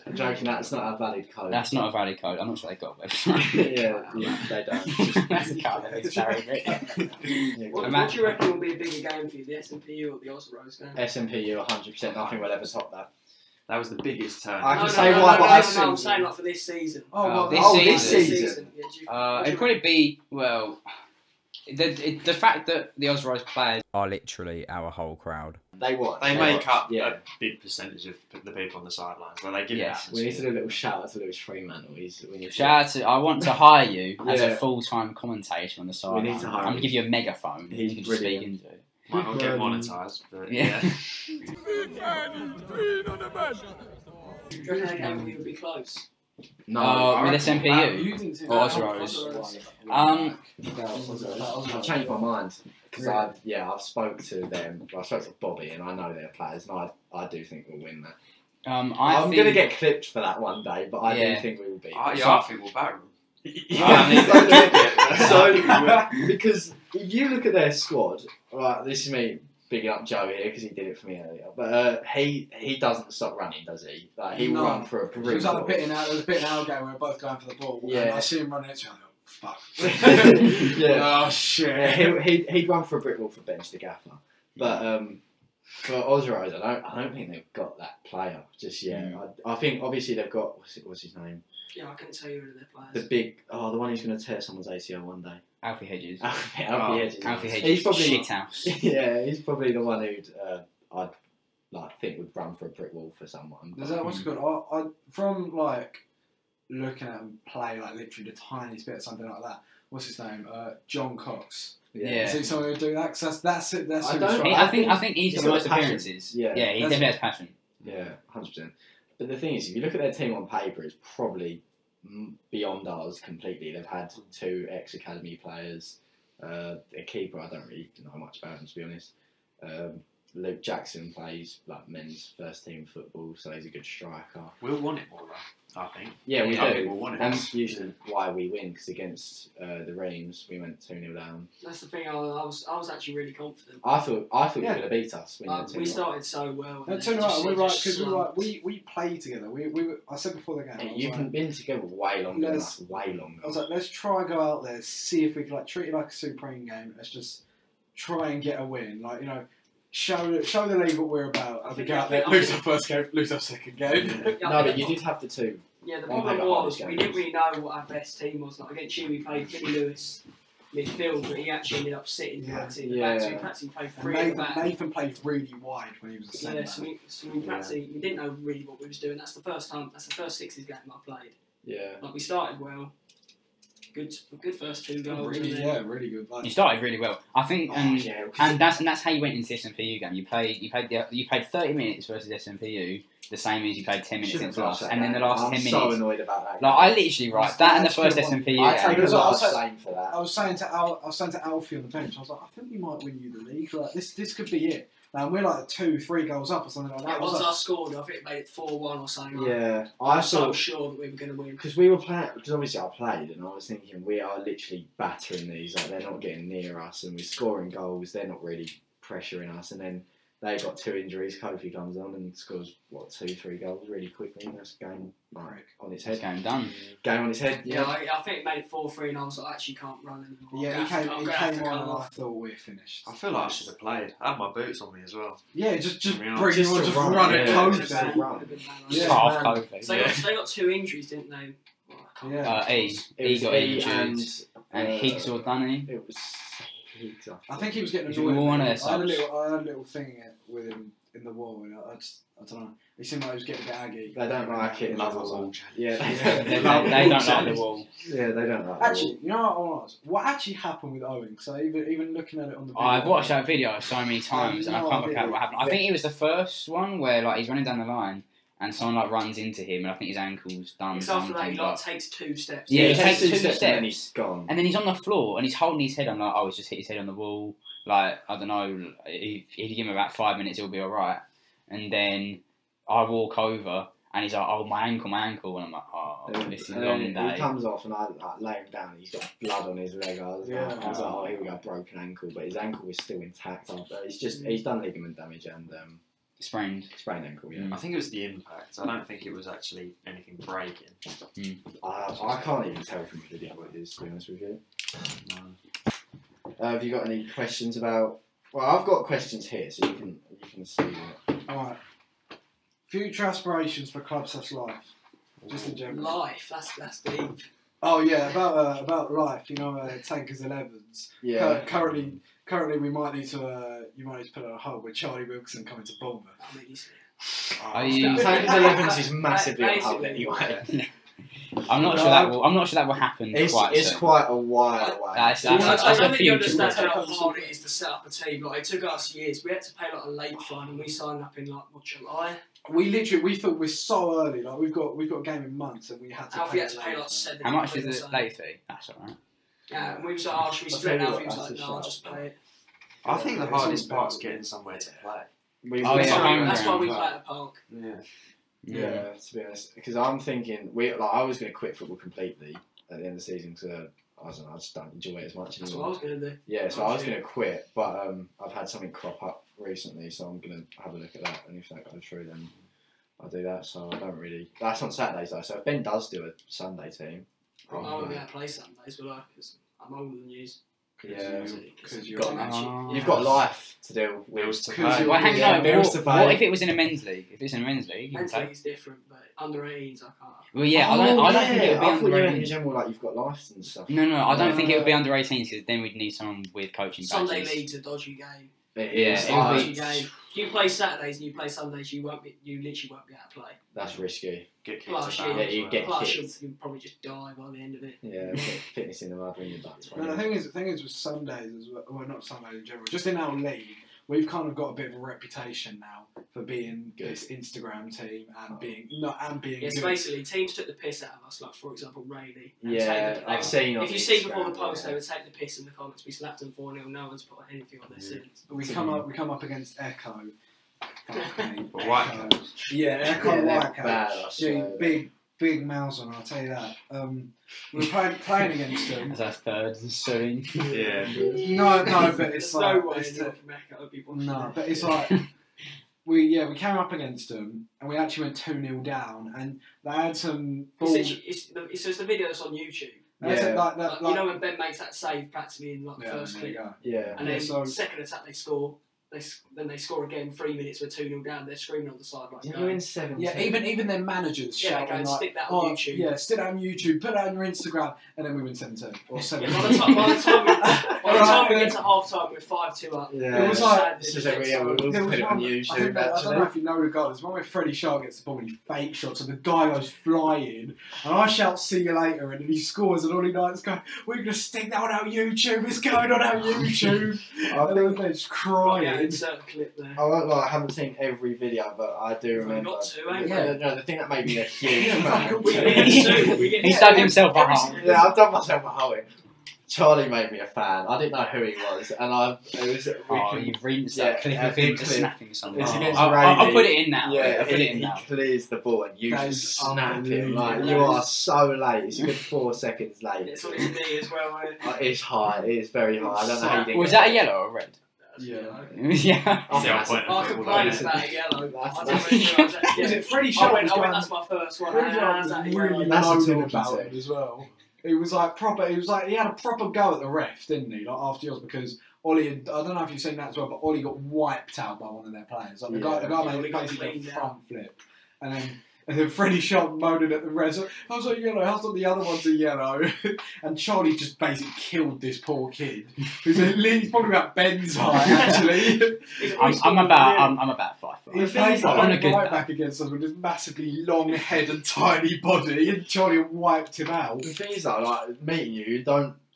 I'm joking, that's not a valid code. That's not a valid code. I'm not sure they got a website. yeah, they don't. That's a cut that Liz Barry bit. What do you reckon will be a bigger game for you, the SMPU or the Oz Rose game? SMPU 100%, nothing will ever top that. That was the biggest turn. I can say why, but I've I'm saying like for this season. This season. Yeah, it'd probably be, well, the fact that the Oz Rose players are literally our whole crowd. They watch. make up yeah. a big percentage of the people on the sidelines. Where they give Yes. We need to do a little shout out to Lewis Fremantle. shout out to, I want to hire you as Yeah. a full-time commentator on the sideline. need to hire I'm going to him. give you a megaphone. He's you can just speak brilliant. into it. Might not get monetised, but Yeah. Do you reckon that game would be close? No, with SMPU or Oz Rose. I've changed my mind because I've spoke to them. Well, I spoke to Bobby, and I know their players, and I do think we'll win that. I'm going to get clipped for that one day, but I do think we will beat them. I think we'll batter them. Because if you look at their squad, right, this is me bigging up Joe here because he did it for me earlier, but he doesn't stop running, does he? Like he will run for a It was like a bit in our game where we were both going for the ball. Yeah. And I see him running into him. Fuck. Yeah. Oh shit. Yeah, he'd run for a brick wall for bench the gaffer, but for Oz Rose, I don't think they've got that player just yet. I think obviously they've got what's his name? Yeah, I couldn't tell you who their players. The one who's going to tear someone's ACL one day. Alfie Hedges. Alfie Hedges. Alfie Hedges. He's probably shithouse. Yeah, he's probably the one who'd I'd think would run for a brick wall for someone. Is that what's good? I from like looking at him play like literally the tiniest bit of something like that. What's his name? John Cox. Yeah. Is he someone who do that? Because that's it. That's I who don't- he's I think he's got the most passion. appearances. Yeah. he definitely has passion. Yeah, 100%. But the thing is, if you look at their team on paper, it's probably beyond ours completely. They've had 2 ex-academy players. Their keeper, I don't really know much about him, to be honest. Luke Jackson plays like men's first team football, so he's a good striker. We'll want it more, though, I think. Yeah, we I do. think we'll want it. That's usually why we win, because against the Reims, we went 2-0 down. That's the thing. I was actually really confident. I thought you were going to beat us. When We started so well. No, turn around. We're right because we play together. We I said before the game. Yeah, you've been together way longer than us. Way longer. I was like, let's try and go out there, see if we can like treat it like a Supreme game. Let's just try and get a win. Like show the league what we're about. I think go out there, lose our first game, lose our second game. No, but you did have the 2. Yeah, the problem was we didn't really know what our best team was. Like against you, we played Billy Lewis midfield, but he actually ended up sitting practically in the back. So we practically played 3 at the back. Nathan played really wide when he was a centre. Yeah, so we practically we didn't know really what we was doing. That's the first time. That's the first Sixes game I played. Yeah. Like we started well. Good first 2 goals. Really good. Like, You started really well. I think, and that's how you went into the SMPU game. You played 30 minutes versus SMPU, the same as you played 10 minutes against us, and then the last 10 minutes. I'm so annoyed about that. Like I literally that and the first SMPU. I take game. a lot of blame for that. I was saying to Alfie on the bench, I was like, I think we might win you the league. Like this could be it. And we're like 2-3 goals up or something like that. Yeah, once I scored, I think it made it 4-1 or something. Yeah, I was so sure that we were going to win. Because we were playing, because obviously I played, and I was thinking we are literally battering these. Like they're not getting near us, and we're scoring goals. They're not really pressuring us, and then they got 2 injuries. Kofi comes on and scores, 2-3 goals really quickly. That's game on its head. It's game done. Game on its head. Yeah, I think it made it 4-3 and I was like, I actually can't run anymore. Yeah, he came on and I thought we're finished. I feel like I should have played. I had my boots on me as well. Yeah, just Yeah. bring him on, just run at Kofi. Yeah. Half COVID. So they got 2 injuries, didn't they? Well, I can't remember. He got injured. And Higgs or Dunny. It was Higgs. I think he was getting He's annoyed. all on I their had a subs. little thing with him in the wall, and I don't know. He seemed like he was getting a bit aggy. They don't like it. Love us all. Yeah, They don't like the wall. Yeah, they don't like Actually, you know what I want to ask? What actually happened with Owen? Because even looking at it on the video, I've watched that video so many times and I no can't work idea. out what happened. I think it was the first one where like he's running down the line and someone like runs into him and I think his ankle's done It's after that something. he like takes 2 steps. Yeah, he he takes takes 2 2 steps and then he's gone. and then he's on the floor and he's holding his head. I'm like, oh, he's just hit his head on the wall. Like, I don't know, if you give him about 5 minutes, he'll be alright. And then I walk over and he's like, oh, my ankle. And I'm like, oh, this is a long day. He comes off and I lay him down and he's got blood on his leg. I was like, oh, here we go, broken ankle. But his ankle was still intact after. He's done ligament damage and Sprained ankle, yeah. I think it was the impact. I don't think it was actually anything breaking. I can't even tell from the video what it is, to be honest with you. Have you got any questions about... Well, I've got questions here, so you can see it. Alright. Future aspirations for club/life, just in general. Life, that's deep. Oh yeah, about life. You know, Tankers 11s. Yeah. Currently, we might need to. You might need to put on a hold with Charlie Wilson coming to Bournemouth. I mean, Are you... Tankers 11s is massively on hold anyway. I'm not sure that will happen quite It's soon. quite a while away. That's I a don't think you future understand project. how hard it is to set up a team. Like, it took us years. We had to pay like a late fine, and we signed up in like July. We thought we're so early. Like we've got a game in months, and we had to. Alfie had to pay like 70. How much is it late fee? That's alright. Yeah, and we was like, oh, should we split it? Alfie was like, no, I'll just pay it. I think the hardest part's getting somewhere to play. That's why we play at the park. Yeah, to be honest, because I'm thinking I was going to quit football completely at the end of the season because I don't know, I just don't enjoy it as much anymore. That's what I was going to do. Yeah, so I was going to quit, but I've had something crop up recently, so I'm going to have a look at that, and if that goes through, then I'll do that. So I don't really. That's on Saturdays though. So if Ben does do a Sunday team, I won't be able to play Sundays, will I? Because I'm older than you. yeah, because you've got life to deal with. Bills to Because pay. Well, hang on. bills to pay. What if it was in a men's league? If it's in a men's league, you can Men's play. league's different, but under 18s I can't. Well, yeah, I don't think it would be I thought you under meant in 18s. general like you've got lives and stuff. No, I don't think it would be under 18s because then we'd need someone with coaching Sunday badges. league's a dodgy game. It Yeah, is. it would Dodgy be- game. If you play Saturdays and you play Sundays, you literally won't be able to play. That's risky. Get kicked Plus, about yeah, as you well. get Plus, kicked. you'll probably just die by the end of it. Yeah, get fitness in the mud when you're back. No, the thing is with Sundays as well not Sundays in general, just in our league, we've kind of got a bit of a reputation now for being Good. this Instagram team and being Yes, good. basically, teams took the piss out of us, like, for example, Rayleigh. and Yeah, take I've seen on If you see before the Instagram, post, yeah. they would take the piss in the comments. We slapped them 4-0, no one's put anything on their since. We come up against Echo. Fuck me. But White Echo. Caps. Yeah, Echo Yeah, they're White Caps. bad, I swear. Big mouths on, I'll tell you that. We were playing against them. As our third soon. Yeah. No, but There's it's no like way it's anyone from Echo would be watching no, it. but it's like we came up against them and we actually went 2-0 down and they had some balls. It's just the video that's on YouTube. Yeah. Like, you know when Ben makes that save practically in like the first there you clip, go. Yeah. and then so- second attack they score. Then they score again. 3 minutes, we're 2-0 down. They're screaming on the sidelines. You're in 17. Yeah, even their managers Yeah, they go shouting and like, stick that on "Oh, YouTube." yeah, stick that on YouTube, put that on your Instagram," and then we win 7-2 or 7. Yeah, by the time we get to half time, we're 5-2 up. Yeah. It was like- It's just like, yeah, we'll put There was it on one- I YouTube, don't know actually. if you know the goal. There's one where Freddie Sharp gets the ball and he fake shots and the guy goes flying and I shout "see you later" and then he scores and all he knows is going, "We're going to stick that on our YouTube, it's going on our YouTube." I think they're just Right, yeah, crying. insert a clip there. I haven't seen every video, but I do We've only remember. got 2, ain't we? Yeah, no, the thing that made me a huge Yeah, fan. We get 2. We get He's dug himself a hole. Yeah, I've done myself a hole in. Charlie made me a fan. I didn't know who he was, and You've rinsed Yeah, that clip a of big him just clip. snapping something. It's against I'll Rayleigh. put it in now. Yeah, I'll put it in he now. clears the ball and you That just is snap him. unbelievable. Like, That you are is- so late. It's a good 4 seconds late. It's on his knee as well, mate. It's high. It is very high. I don't know how you didn't Was get that a it. yellow or a red? Yeah. I complained about a yellow. I didn't really realise that. Was it Freddie I Sharp? went, that's my first one. Freddie Sharp was really moaning about talking it as well. It was like proper. It was like he had a proper go at the ref, didn't he? Like after yours, because Ollie. I don't know if you've seen that as well, but Ollie got wiped out by one of their players. Like the guy made basically a front flip, and then Freddie Sharp moaning at the res. How's that yellow? How's not the other ones a yellow? And Charlie just basically killed this poor kid. He's probably about Ben's height, actually. I'm about 5 foot. He plays like right back against us with this massively long head and tiny body, and Charlie wiped him out. The thing is, though, like meeting you,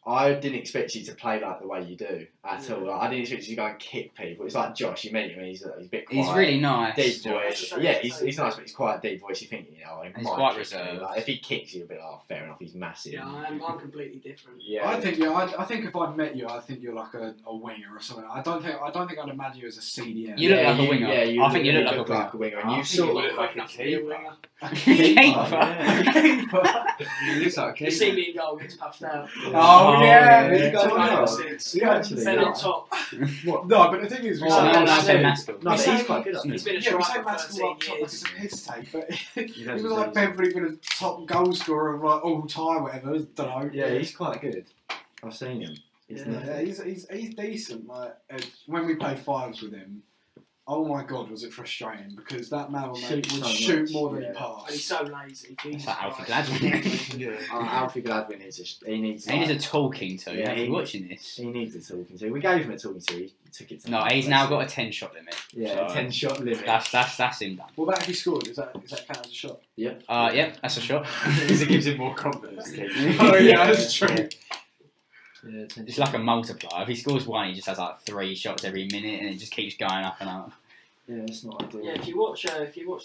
I didn't expect you to play like the way you do at all. Like, I didn't expect you to go and kick people. It's like Josh, you meet him, and he's a bit quiet. He's really nice. Deep voice. Yeah, he's nice, but he's quite deep voice. You think, he's quite reserved. Like, if he kicks you, you'll be like, oh, fair enough, he's massive. Yeah, I'm completely different. Yeah, I think if I met you, I think you're like a winger or something. I don't think I'd imagine you as a CDM. You look like a winger. Yeah, I think you look like a winger, and you sort of look like a keeper. He looks like a You see me in goal, gets puffed out. Oh yeah. Then on top. What? No, but the thing is, he's quite good. He's been a we striker say for Maskell 13 up top like years. it's a piss take, but he was like Beverly been a top goal scorer of like all time, whatever. Don't know. Yeah, he's quite good. I've seen him. He's decent. Like when we play fives with him, oh my god, was it frustrating because that man would shoot more than he passed. And he's so lazy. It's like Alfie Gladwin. Alfie Gladwin needs a talking to. Yeah, if you're watching this, he needs a talking to. We gave him a talking to. He took it to. No, he's now got a 10-shot limit. Yeah, so 10-shot limit. That's him done. What about if he scored? Is that count as a shot? Yep. Yep, that's a shot. Because it gives him more confidence. Oh yeah, that's true. Yeah, it's like a multiplier. If he scores one, he just has like 3 shots every minute, and it just keeps going up and up. Yeah, it's not ideal. Yeah, if you watch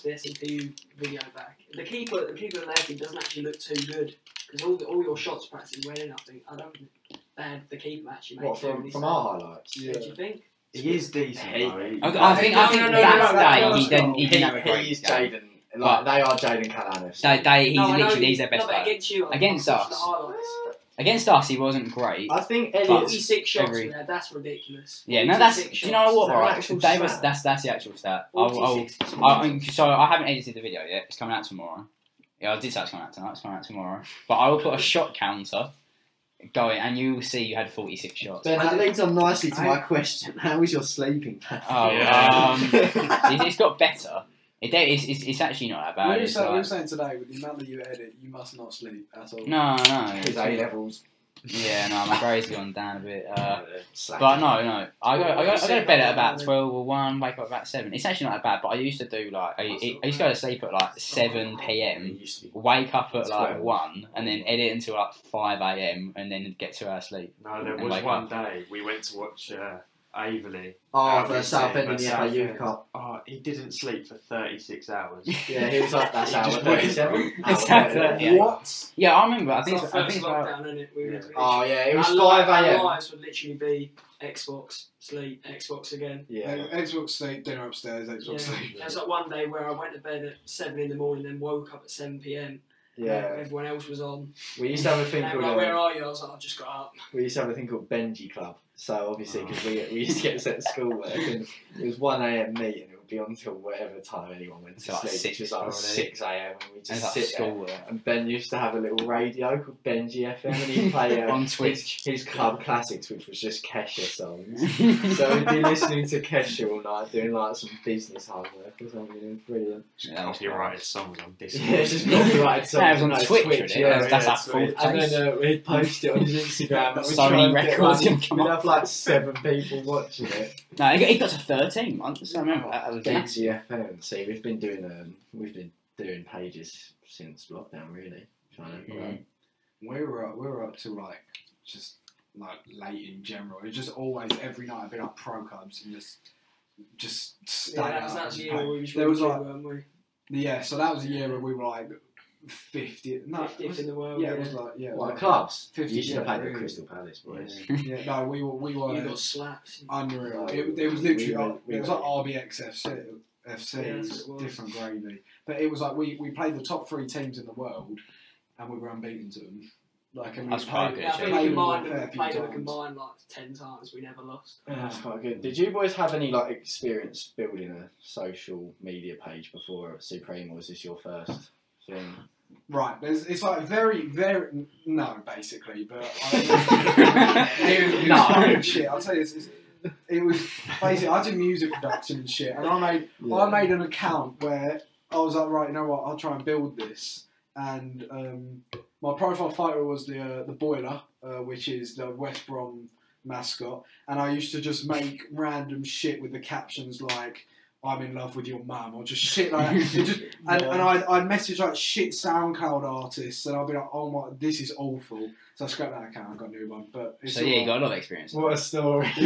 the SNPU video back, the keeper in their team doesn't actually look too good because all your shots practically went in. I don't think they had the keeper actually made. What from our highlights? Yeah. What do you think? He is decent. I think that day he didn't have a great He's game. Jaden. Like they are Jaden Calanis. He's their best player. Against us. Against us, he wasn't great. I think 46 shots there, that's ridiculous. Yeah, no, that's. Do you know what? Right, that's the actual stat. So I haven't edited the video yet. It's coming out tomorrow. Yeah, I did say it's coming out tonight. It's coming out tomorrow. But I will put a shot counter going, and you will see you had 46 shots. Ben, that leads on nicely to my question. How is your sleeping pattern? It's got better. It's actually not that bad. We were saying today, with the amount that you edit, you must not sleep at all. No. His A levels. Yeah, no, my grade's gone down a bit. But no. I go to bed at about 12 or 1, wake up about 7. It's actually not that bad, but I used to do like, I used to go to sleep at like 7 PM, wake up at like 1, and then edit until like 5 AM, and then get 2 hours sleep. No, there was one day we went to watch Averley. For Southend in the FA Youth Cup. Oh, he didn't sleep for 36 hours. Yeah, he was like, that's hour 37. What? Yeah, I remember. I think it's lockdown, isn't it? Oh yeah, it was 5 AM. Our lives would literally be Xbox, sleep, Xbox again. Yeah, Xbox sleep, dinner upstairs, Xbox sleep. There was like one day where I went to bed at 7 in the morning, then woke up at 7 PM. Yeah. Everyone else was on. We used to have a thing called. Like, where are you? I was like, I just got up. We used to have a thing called Benji Club. So obviously, because we used to get sent to schoolwork, and it was 1 AM meet, and it would be on until whatever time anyone went to sleep, which was like 6 AM, and we just sit there. And Ben used to have a little radio called Benji FM, and he'd play on Twitch his club classics, which was just Kesha songs. So we'd be listening to Kesha all night, doing like some business homework or something. It was brilliant. Copyrighted songs on Discord. Yeah, just copyrighted songs on Twitch. That's our fault. And then we'd post it on his Instagram. And Sony records. We'd have like 7 people watching it. No, it got to 13 months. I remember that. BGFM. See, we've been doing pages since lockdown, really. We were up till like just like late in general. It was just always every night I'd be like pro clubs and just stay up. That's the year where we there was like, weren't we? Yeah, so that was a year where we were like 50th in the world. Yeah, it was like What, clubs? 50. You should have played with Crystal Palace, boys. Yeah, no, we were. You got slaps. Unreal. It was literally it was like RBX FC, different gravy. But it was like we played the top 3 teams in the world, and we were unbeaten to them. Like, and That's quite good. Yeah, I think played we combined them a fair them, few played them times. combined like 10 times. We never lost. Yeah, that's quite good. Did you boys have any like experience building a social media page before at Supreme, or was this your first thing? Right, it's like very, very no, basically, but No. fucking shit. I'll tell you, it was basically I did music production and shit, and I made an account where I was like, right, you know what, I'll try and build this, and my profile photo was the boiler, which is the West Brom mascot, and I used to just make random shit with the captions like, I'm in love with your mum, or just shit like that. And I'd message like shit SoundCloud artists, and I'd be like, oh my, this is awful. So I scrapped that account, I got a new one. But it's So yeah, you got a lot of experience. What a story. Tell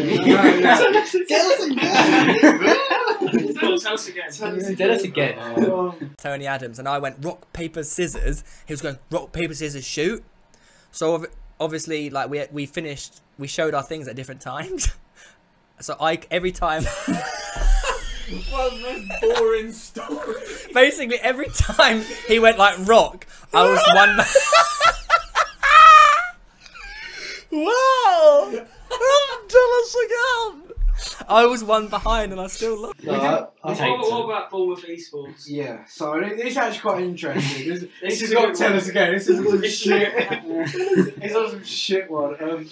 Tell us again. Tell us again. Tony Adams and I went rock, paper, scissors. He was going rock, paper, scissors, shoot. So obviously, like we finished, we showed our things at different times. So every time. What the most boring story? Basically, every time he went like rock, I was one. Wow! Tell us again. I was one behind, and I still love. No, What about Bournemouth Esports? Yeah, so it's actually quite interesting. This is is got good to tell one. us again. This is some shit. It's some shit one.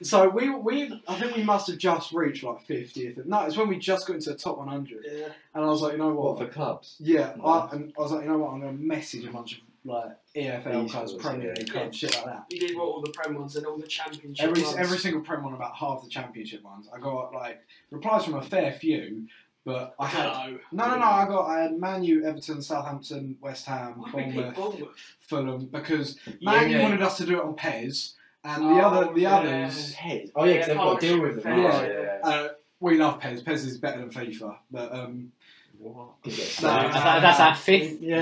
So we I think we must have just reached like 50th. No, it's when we just got into the top 100. Yeah. And I was like, you know what? What, for clubs? Yeah, Nice. and I was like, you know what? I'm going to message a bunch of like EFL clubs, Esports, Premier yeah. League clubs, shit like that. You did all the Prem ones and all the Championship ones. Every single Prem one, about half the Championship ones. I got like replies from a fair few, but I had no. I had Man U, Everton, Southampton, West Ham, Why did we pick Bournemouth, Bournemouth? Fulham, because Man U Yeah. wanted us to do it on Pez, and the others. Head. Oh yeah, because they've got to deal with them. Yeah. We love Pez. Pez is better than FIFA, but That's our fifth. The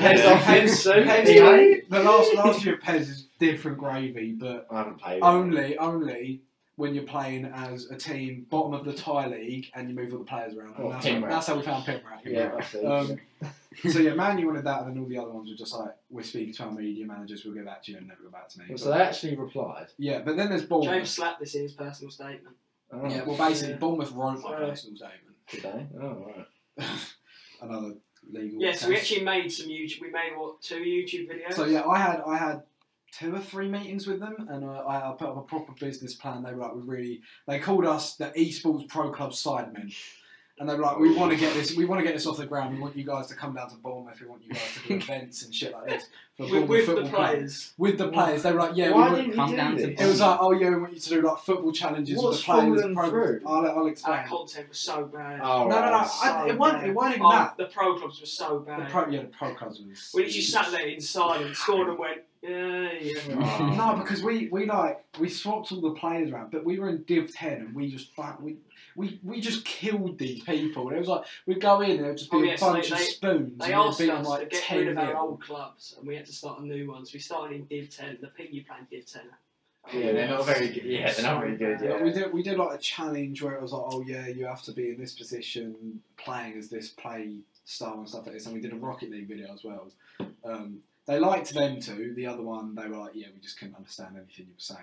last year of Pez is different gravy, but I haven't played. only when you're playing as a team bottom of the tie league and you move all the players around. Oh, And that's how we found Pimrat. Yeah, that's it. So yeah, Man U wanted that, and then all the other ones were just like, we're speaking to our media managers, we'll get back to you, and never go back to me. So they actually replied. Yeah, but then there's Bournemouth. James slapped this in his personal statement. Oh. Yeah, well basically Yeah. Bournemouth wrote my Sorry. personal statement. Did they? Oh right. Another legal. Yeah, so we test. actually made some YouTube. We made what, 2 YouTube videos? So yeah, I had 2 or 3 meetings with them, and I put up a proper business plan. They were like, they called us the Esports Pro Club Sidemen, and they were like, we want to get this off the ground. We want you guys to come down to Bournemouth. We want you guys to do events and shit like this for Bournemouth with the football club. players. With the players, they were like, yeah, Why we didn't come you down do to this? it was like, oh yeah, we want you to do like football challenges What's with the players. fallen through? I'll explain. Our content was so bad. Oh, No, right. it wasn't even Oh, that. the pro clubs were so bad. The pro clubs was. We literally sat there in silence, scored and went, yeah. No, because we swapped all the players around, but we were in Div 10 and we just we just killed these people. And it was like we'd go in and it would just be a bunch of spoons. They and asked it'd be us on, like, to get 10 rid of our nil. old clubs, and we had to start a new one. So we started in Div 10. The ping you playing Div 10. Yeah, they're not very good. Yeah, they're not very good. But Yeah. we did like a challenge where it was like, oh yeah, you have to be in this position, playing as this play style and stuff like this. And we did a Rocket League video as well. They liked them too. The other one, they were like, yeah, we just couldn't understand anything you were saying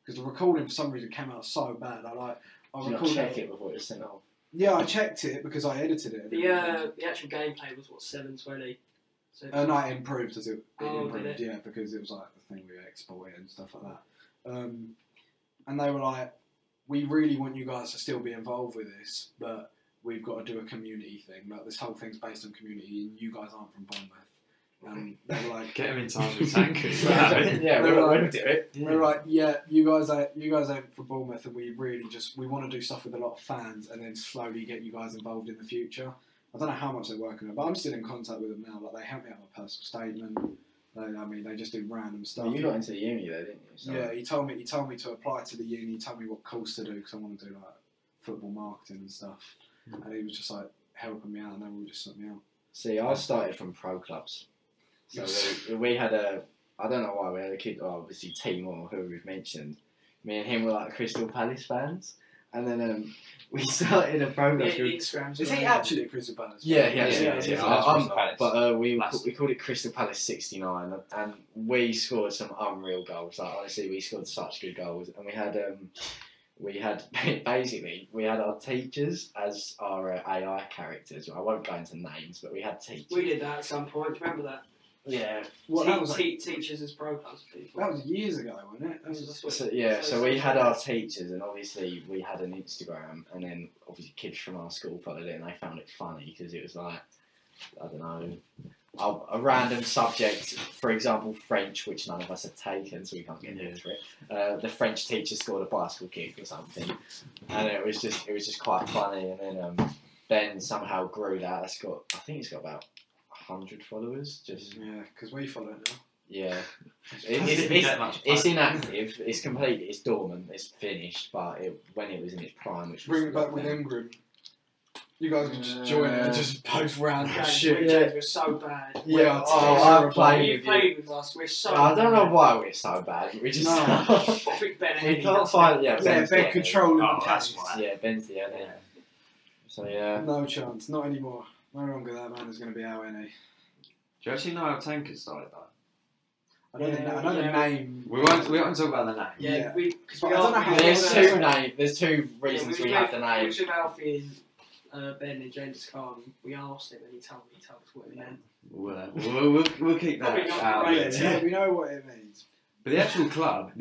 because the recording for some reason came out so bad. I Did you not recorded check it before it was sent off? Yeah, I checked it because I edited it. The actual gameplay was what, 720. So No, it improved as it Oh, improved, did it? yeah, because it was like the thing we exported and stuff like that. And they were like, we really want you guys to still be involved with this, but we've got to do a community thing. Like this whole thing's based on community, and you guys aren't from Bournemouth. And they were like, Get him in time with tankers. Yeah, They were like- we'll do it. we were like, yeah, you guys ain't from Bournemouth, and we really we want to do stuff with a lot of fans, and then slowly get you guys involved in the future. I don't know how much they're working on, but I'm still in contact with them now. Like they help me out with a personal statement. They just do random stuff. Well, you got into the uni though, didn't you? So. Yeah, he told me to apply to the uni. He told me what course to do because I want to do like football marketing and stuff. And he was just like helping me out, and they were just sorting me out. See, I started from pro clubs. So we had I don't know why, we had a kid, obviously Timor, who we've mentioned. Me and him were like Crystal Palace fans. And then we started a program. Instagram. Is he actually at Crystal Palace? Yeah, yeah. But we called it Crystal Palace 69, and we scored some unreal goals. Like honestly, we scored such good goals, and we had basically our teachers as our AI characters. I won't go into names, but we had teachers. We did that at some point. Do you remember that? Yeah. Well, that was teachers as programs people. That was years ago, wasn't it? That was So we had our teachers, and obviously we had an Instagram, and then obviously kids from our school followed it, and they found it funny because it was like, I don't know, a random subject, for example, French, which none of us have taken, so we can't get into it. The French teacher scored a bicycle kick or something, and it was just quite funny. And then Ben somehow grew that. I think it's got about 100 followers. because we follow it now. Yeah, it's inactive. It's completely. It's dormant. It's finished. But when it was in its prime, which bring was it back with Ingram. You guys can just join it and just post random shit. We're so bad. Yeah, I've played. You played with us. We're so. I don't know why we're so bad. We just. We can't find. Yeah, Ben controlling the passes. Yeah, Ben's the other. So yeah. No chance. Not anymore. No longer that man is going to be out, any. Do you actually know how Tankers started though? I know the name. We won't talk about the name. Yeah, I don't know how. There's two reasons we have the name. Which of Alfie and Ben and James Khan, we asked him and he told us what it meant. We'll keep that out. Yeah, we know what it means. But the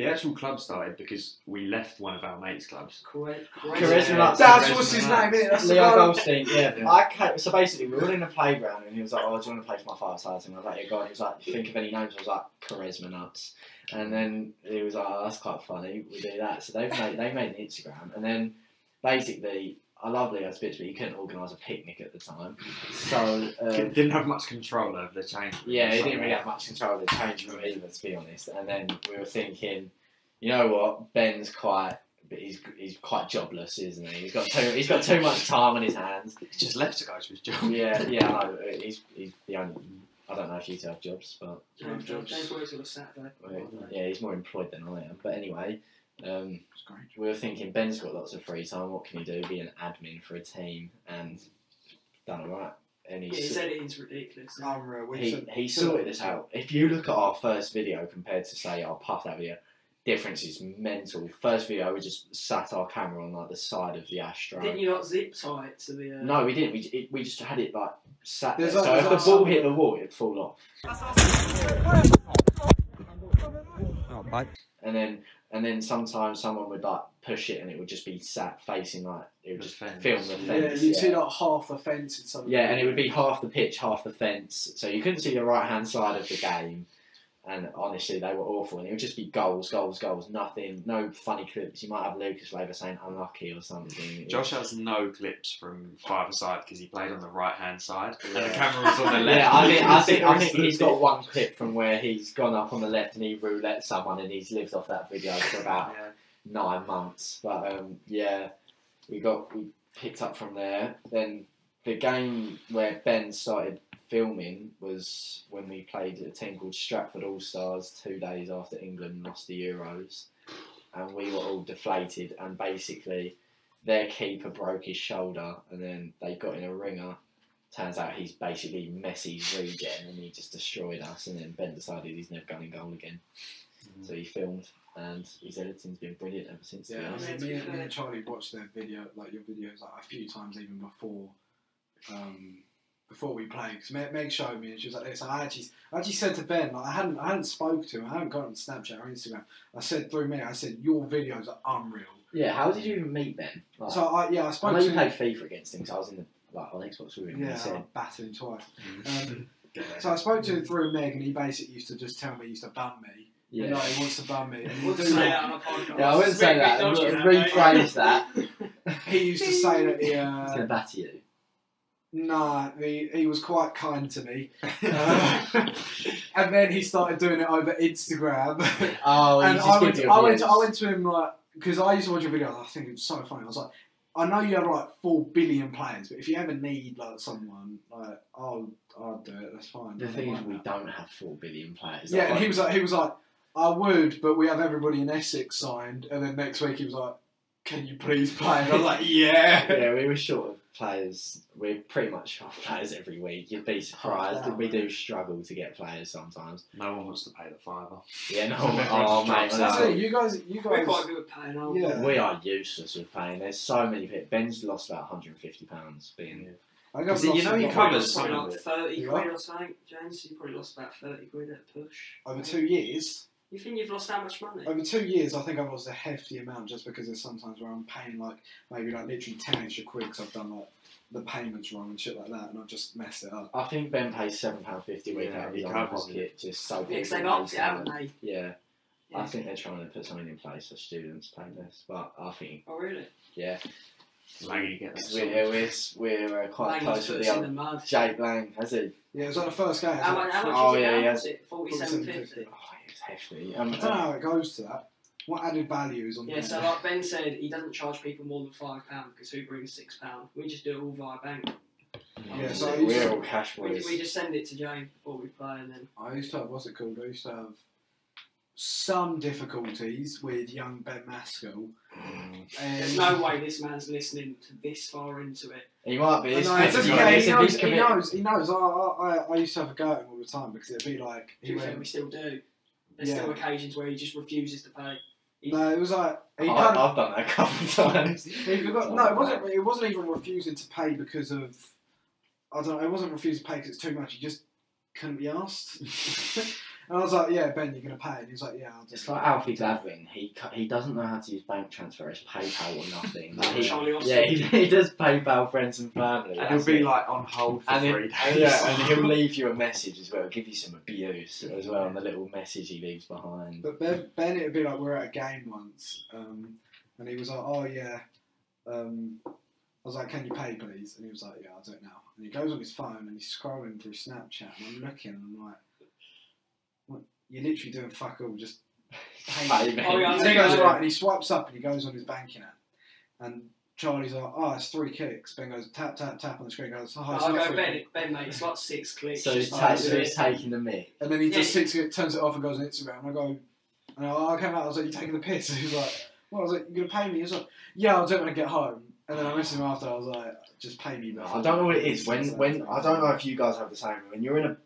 actual club started because we left one of our mates' clubs. Charisma Nuts. That's what's his name, isn't it? That's Leo Goldstein, yeah. So basically, we were all in the playground and he was like, "Oh, do you want to play for my five-a-side team?" I was like, "Yeah, go on." He was like, "Think of any names?" I was like, "Charisma Nuts." And then he was like, "Oh, that's quite funny. We do that." So they made an Instagram, and then basically, I love Leo's bitch, but he couldn't organise a picnic at the time. So didn't have much control over the change room. Yeah, he didn't really have much control of the change room either, to be honest. And then we were thinking, you know what, Ben's he's quite jobless, isn't he? He's got too much time on his hands. He's just left to go to his job. Yeah, I know. He's the only. I don't know if you two have jobs, but James works on a Saturday. Yeah, he's more employed than I am. But anyway. We were thinking Ben's got lots of free time. What can he do? Be an admin for a team, and done alright. And he said it is ridiculous. He sorted this out. If you look at our first video compared to say our Puff That video, difference is mental. First video we just sat our camera on like the side of the Astro. Didn't you not zip tie it to the? No, we didn't. We just had it like sat there. So if the ball hit the wall, it'd fall off. Oh, bad. And then sometimes someone would like push it and it would just be sat facing like it would just fence. film the fence. Yeah, you'd see like half the fence and something. Yeah, and it would be half the pitch, half the fence. So you couldn't see the right hand side of the game. And honestly, they were awful. And it would just be goals, nothing, no funny clips. You might have Lucas Labour saying unlucky or something. Josh has no clips from five-a-side because he played on the right-hand side and the camera was on the left. Yeah, I think he's got one clip from where he's gone up on the left and he roulette someone and he's lived off that video for about 9 months. But we picked up from there. Then the game where Ben started filming was when we played a team called Stratford All Stars 2 days after England lost the Euros, and we were all deflated. And basically, their keeper broke his shoulder, and then they got in a ringer. Turns out he's basically Messi's regen, and he just destroyed us. And then Ben decided he's never going in goal again, so he filmed, and his editing's been brilliant ever since. Yeah, me and Charlie watched their video, like your videos, like a few times even before we played, because Meg showed me and she was like this. And I actually said to Ben, like, I hadn't spoke to him, I hadn't got on Snapchat or Instagram. I said through me, I said your videos are unreal. Yeah, how did you even meet Ben? Like, so I spoke to him. I know you played FIFA against him, because I was in on Xbox with him. Yeah, I battered him twice. So I spoke to him through Meg, and he basically used to just tell me he used to bun me. Yeah, he wants to bun me. And say that on a podcast. Yeah, I wouldn't say that. Rephrase that. He used to say that he's going to batter you. Nah, he was quite kind to me. And then he started doing it over Instagram. Oh, and I went to him like, because I used to watch your videos, I think it was so funny. I was like, I know you have like 4 billion players, but if you ever need like someone, like I'll do it. That's fine. The thing is, we don't have 4 billion players. Yeah, and he was like, I would, but we have everybody in Essex signed. And then next week he was like, can you please play? And I was like, yeah. Yeah, we were short of players. We're pretty much short of players every week. You'd be surprised that we do struggle to get players sometimes. No one wants to pay the £5. Yeah, no. Oh, mate. That's it. You guys. We're quite good at paying, aren't we? Yeah. We are useless with paying. There's so many people. Ben's lost about £150 being. I got See, you know, he covers Probably some of like it. 30 Yeah. quid or something, James. You probably lost about 30 quid at a push. over 2 years. You think you've lost how much money? Over 2 years, I think I've lost a hefty amount just because there's sometimes where I'm paying like maybe like literally 10 extra quid because I've done like the payments wrong and shit like that, and I've just messed it up. I think Ben pays £7.50 a week out of his own pocket just so people. Because they've upped it, haven't they? Yeah. Yeah. I think they're trying to put something in place so students pay less, but I think Oh, really? yeah. Maybe you get that. We're quite Lang close put to us the in the old mud. Jake Lang, has he? Yeah, it was like the first game. How much Oh, is it yeah, now? yeah. Is it 47.50? Oh, it's hefty. I don't know how it goes to that. What added value is on Yeah, there? so like Ben said, he doesn't charge people more than £5 because who brings £6? We just do it all via bank. Yeah, so We're all cash We boys. just send it to Jane before we play, and then I used to have, what's it called? I used to have some difficulties with young Ben Maskell. there's no way this man's listening to this far into it. He might be. No, It's it's 50, okay. it's a big commitment. He knows. I used to have a go at him all the time because it'd be like To be fair, we still do. There's Yeah. still occasions where he just refuses to pay. No, it was like he I've kind of. done that a couple of times. He forgot. No, it wasn't. It wasn't even refusing to pay because of. I don't know. It wasn't refusing to pay because it's too much. He just couldn't be asked. And I was like, "Yeah, Ben, you're gonna pay." And he was like, "Yeah, I'll just." It's like Alfie Gladwin. He doesn't know how to use bank transfer. It's PayPal or nothing. Charlie Austin. Yeah, he does PayPal friends and family. And he'll be like on hold for and 3 days. yeah, and he'll leave you a message as well. Give you some abuse as well on the little message he leaves behind. But Ben, it'd be like we were at a game once, and he was like, "Oh yeah." I was like, "Can you pay, please?" And he was like, "Yeah, I'll do it now." And he goes on his phone and he's scrolling through Snapchat, and I'm looking, and I'm like, "What? You're literally doing fuck all, just pay me." Oh, yeah, And he goes right, and he swipes up, and he goes on his banking app, and Charlie's like, "Oh, it's 3 kicks." Ben goes tap tap tap on the screen. Goes, "Oh, it's I'll not go 3 Ben, kicks." Ben, mate. It's like 6 clicks. So he's, just he's taking the mick. And then he just Yeah. sits it, turns it off, and goes on Instagram. And I go, and I came out. I was like, "You taking the piss?" And he was like, "Well," I was like, "You gonna pay me?" He was like, "Yeah, I'll do it when I get home." And then I messaged him after. I was like, "Just pay me." I don't know what it is. When I don't know if you guys have the same. When you're in a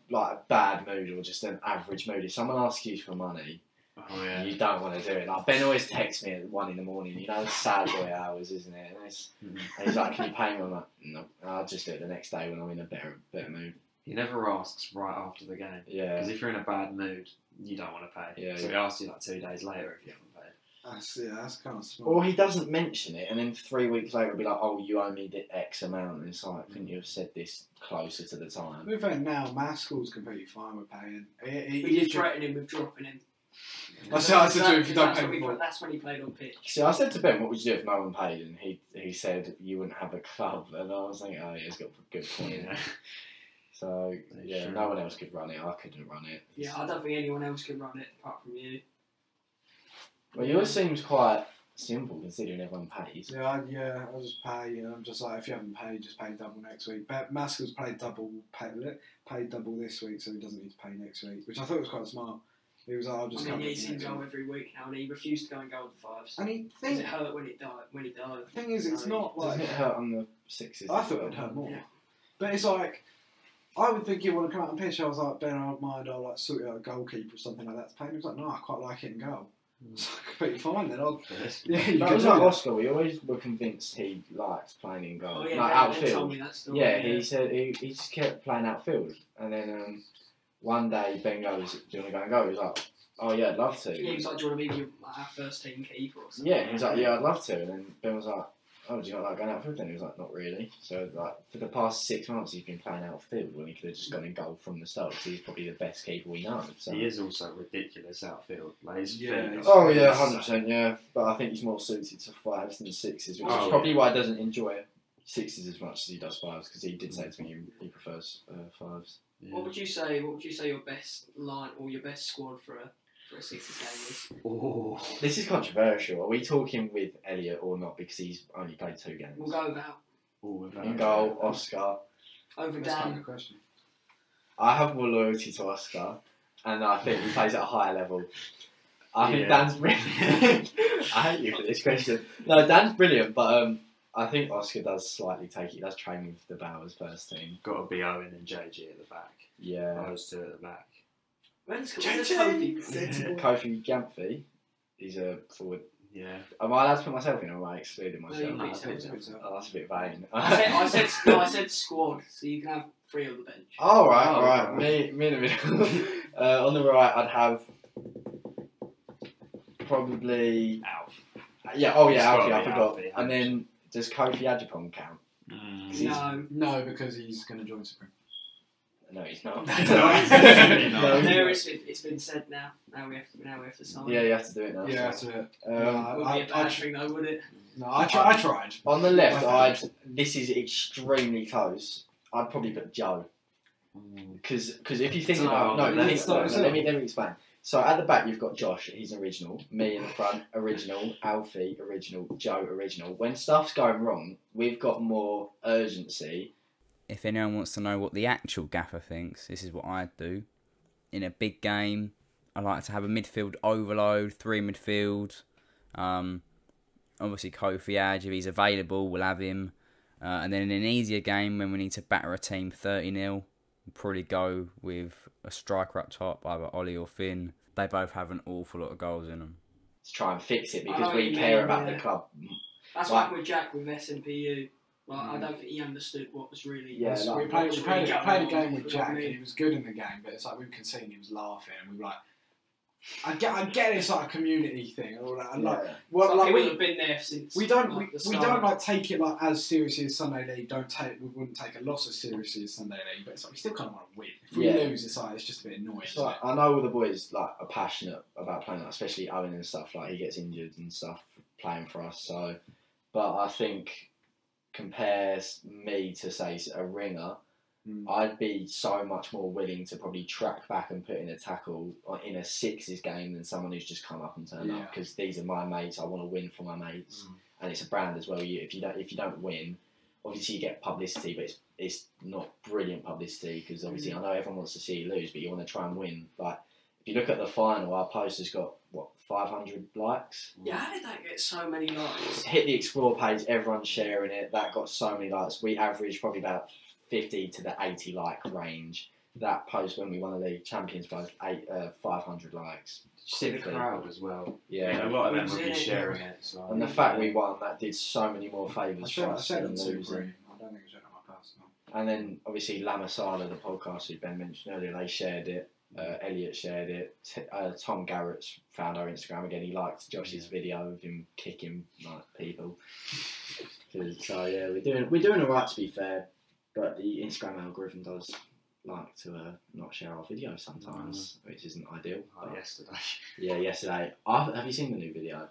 bad mood or just an average mood, if someone asks you for money, Oh yeah. you don't want to do it. Like Ben always texts me at 1 in the morning. You know, it's sad boy hours, isn't it? And he's like, "Can you pay me?" I'm like, "No, I'll just do it the next day when I'm in a better mood." He never asks right after the game. Yeah. Because if you're in a bad mood, you don't want to pay. Yeah, so he asks you like 2 days later if you haven't paid. That's kind of smart. Or he doesn't mention it, and then 3 weeks later, he'll be like, "Oh, you owe me the X amount." And it's like, couldn't you have said this closer to the time? To be fair, now Maskell's completely fine with paying. We did threaten him with dropping him. I said to him, if you don't pay before. That's when he played on pitch. See, I said to Ben, "What would you do if no one paid?" And he said, "You wouldn't have a club." And I was thinking, "Oh, yeah, he's got a good point." So yeah, Sure. no one else could run it. I couldn't run it. Yeah, I don't think anyone else can run it apart from you. Well, yours seems quite simple considering everyone pays. Yeah, I'll just pay. And I'm just like, if you haven't paid, just pay double next week. But Maskell's paid double this week, so he doesn't need to pay next week, which I thought was quite smart. He was like, "I'll just I mean, cover it he's for in next goal week." every week now, and he refused to go and goal with the fives. And he Does think it hurt when he died? the thing is, it's not Doesn't like it hurt on the sixes? I thought it'd hurt more, Yeah. but it's like. I would think you want to come out and pitch. I was like, "Ben, I don't mind. I'll like sort out a goalkeeper or something like that to play." And he was like, "No, I quite like it in goal." It's like, completely fine then. You That can was do like that. Oscar. We always were convinced he liked playing in goal, Oh yeah, like Ben told outfield. me that story. Yeah, he said he just kept playing outfield, and then one day Ben goes, "Do you want to go and go?" He was like, "Oh yeah, I'd love to." Yeah, he was like, "Do you want to be our first team keeper or something?" Yeah, he was like, "Yeah, I'd love to." And then Ben was like, "Oh, do you not like going outfield then?" He was like, "Not really." So like for the past 6 months, he's been playing outfield when he could have just gone in goal from the start. So he's probably the best keeper we know. So. He is also ridiculous outfield. Like his Yeah, feet. he's- Oh yeah, 100%. Yeah, but I think he's more suited to fives than sixes, which Oh, is probably why he doesn't enjoy sixes as much as he does fives. Because he did say to me he prefers fives. Yeah. What would you say? What would you say your best line or your best squad for a 60s game is? Oh. This is controversial. Are we talking with Elliot or not? Because he's only played 2 games. We'll go without. In goal, Oscar. Over That's kind of Dan. a question. I have more loyalty to Oscar, and I think he plays at a higher level. I think Dan's brilliant. I hate you for this question. No, Dan's brilliant, but I think Oscar does slightly take it. He does train with the Bowers first team. Got to be Owen and JG at the back. Yeah. Those two at the back. When's Kofi? Kofi Gamphy. He's a forward. Yeah. Am I allowed to put myself in, or am I excluding No, myself? you can put Oh, that's a bit vain. I said squad, so you can have 3 on the bench. Oh, right. Me in the middle. On the right, I'd have probably Alf. Yeah. Oh, yeah. It's Alfie. I gotta be forgot. Alfie, And then does Kofi Adjipong count? No. because he's going to join Supreme. No, he's not. No, it's been said now. Now we have to sign. Yeah, you have to do it now. Yeah, that's it. Would be a bad thing though, would it? No, I tried. On the left, this is extremely close. I'd probably put Joe. Because if you think about let me explain. So at the back you've got Josh, he's original. Me in the front, original. Alfie, original. Joe, original. When stuff's going wrong, we've got more urgency. If anyone wants to know what the actual gaffer thinks, this is what I'd do. In a big game, I like to have a midfield overload, 3 midfield. Obviously Kofi Adj, if he's available, we'll have him. And then in an easier game, when we need to batter a team 30-0, we'll probably go with a striker up top, either Ollie or Finn. They both have an awful lot of goals in them. Let's try and fix it because we care about the club. That's like with Jack with SNPU. Like, I don't think he understood what was really. Yeah, we played a game with Jack, and he was good in the game, but it's like we could see he was laughing, and we were like, I get it's like a community thing, or like, we have been there since. We don't like take it like as seriously as Sunday League. We wouldn't take a loss as seriously as Sunday League, but it's like we still kind of want to win. If we lose, it's just a bit annoying. Like, I know all the boys are passionate about playing, especially Owen and stuff. Like he gets injured and stuff playing for us. So, but I think compares me to say a ringer. I'd be so much more willing to probably track back and put in a tackle in a sixes game than someone who's just come up and turned up, because these are my mates. I want to win for my mates, and it's a brand as well. If you don't win, obviously you get publicity, but it's not brilliant publicity because obviously I know everyone wants to see you lose, but you want to try and win. Like if you look at the final, our post has got 500 likes. Yeah, how did that get so many likes? Hit the explore page, everyone's sharing it. That got so many likes. We averaged probably about 50 to the 80 like range. That post when we won the league champions post 500 likes. Did you see the crowd as well? Yeah, a lot of them will be sharing it. So and the fact we won, that did so many more favours for us than losing. I don't think it's on my personal. And then obviously Lama Sala, the podcast who Ben mentioned earlier, they shared it. Elliot shared it. Tom Garrett's found our Instagram again. He liked Josh's video of him kicking like people. So yeah, we're doing alright to be fair, but the Instagram algorithm does like to not share our videos sometimes, which isn't ideal. Yesterday. Yeah, yesterday. Have you seen the new video?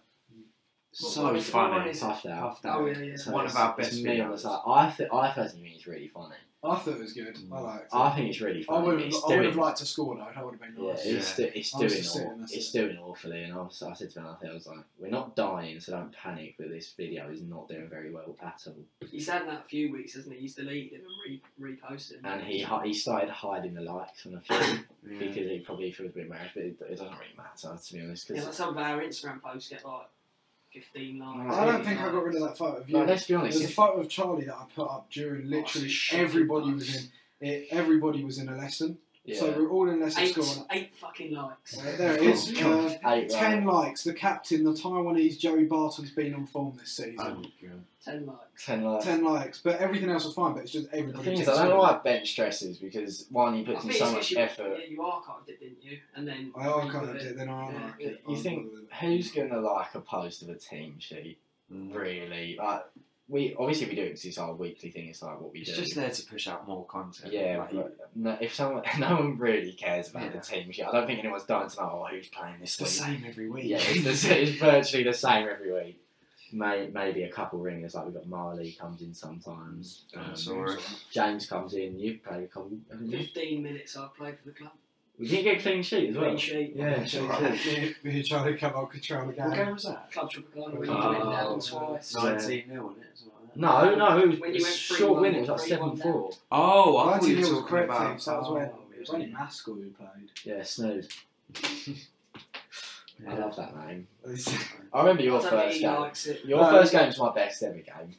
So funny. Puffed out. Oh yeah. So one of our best videos. I personally think it's really funny. I thought it was good. I liked it. I think it's really funny. I would have liked to score though. That would have been nice. It's doing awfully, and I said to him, I was like, we're not dying, so don't panic. But this video is not doing very well at all. He's had that a few weeks, hasn't he? He's deleted him and reposted him. And he started hiding the likes on a few because he probably feels a bit embarrassed, but it doesn't really matter to be honest. Like some of our Instagram posts get like 15 likes. I don't think I got rid of that photo of you. No, let's be honest. There's a photo of Charlie that I put up during literally everybody was in it. Everybody was in a lesson. Yeah. So we're all in lesson school. 8 fucking likes. There it is. 10 likes. The captain, the Taiwanese Joey Barton's been on form this season. Oh, God. 10 likes. 10 likes. 10 likes. But everything else was fine. But it's just everybody. The thing is, I don't know why Ben stresses because one, he puts in so much effort. Yeah, you archived it, didn't you? And then I archived it. Then I unarchived it. You think who's gonna like a post of a team sheet? Really? Like we do it because it's our weekly thing. It's like what we do. It's just there to push out more content. Yeah, but if no one really cares about the team sheet, I don't think anyone's dying to know who's playing this week. It's the same every week. Yeah, it's virtually the same every week. Maybe a couple ringers, like we've got Marley comes in sometimes. James comes in. You've played a couple. 15 minutes I've played for the club. We didn't get a clean sheet as well. Clean sheet. Yeah, We're trying to come on control the game. What game was that? Club Tropicana when you went down twice. 19-0, wasn't it? No, it When you was went short win. It was like 3-1 7-4. Oh, I I thought you think were it was talking correct about. thing. So that was when it was only Maskell who played. Yeah, snooze. I love that name. I remember your first game. Likes it. Your first game was my best ever game.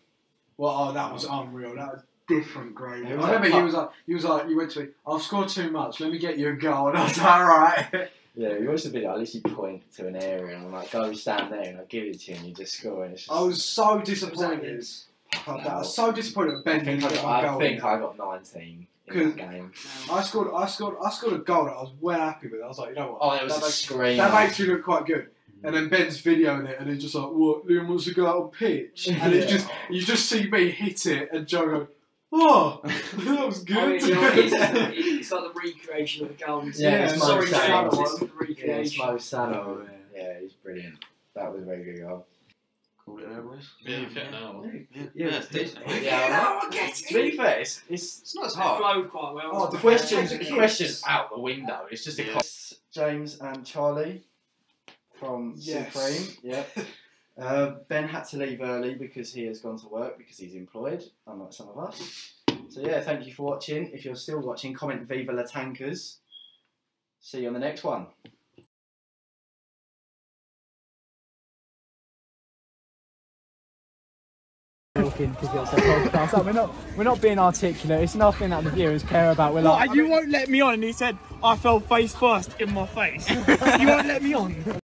Well, oh, that was unreal. That was different grade. It I was remember like he was like, you went to me, I've scored too much, let me get you a goal. And I was like, alright. Yeah, you watched the video, I literally point to an area and I'm like, go stand there and I'll give it to you and you just score and it's just... I was so disappointed. I was so disappointed at Ben. I think I got 19 in that game. I scored a goal that I was well happy with. I was like, you know what? Oh, it was a scream. That makes me look quite good. And then Ben's videoing it, and he's just like, "What? Liam wants to go out on pitch," and it's just you just see me hit it, and Joe go, "Oh, that was good." I mean, you know, it's like the recreation of the goal. Yeah, it's sorry, Mo James, Salah. it's the recreation. Yeah, it's Mo Salah. Yeah, he's brilliant. That was a very good goal. Called it there, boys. Yeah, fit now. Yeah, it's decent. To be fair, it's not as It hard. flowed quite well. Oh, the question's out the window. It's just a James and Charlie from Supreme. Yeah. Ben had to leave early because he has gone to work because he's employed, unlike some of us. So yeah, thank you for watching. If you're still watching, comment Viva La Tankers. See you on the next one. Because it's a podcast. We're not being articulate. It's nothing that the viewers care about. We're like, you won't let me on. And he said, I fell face first in my face. You won't let me on.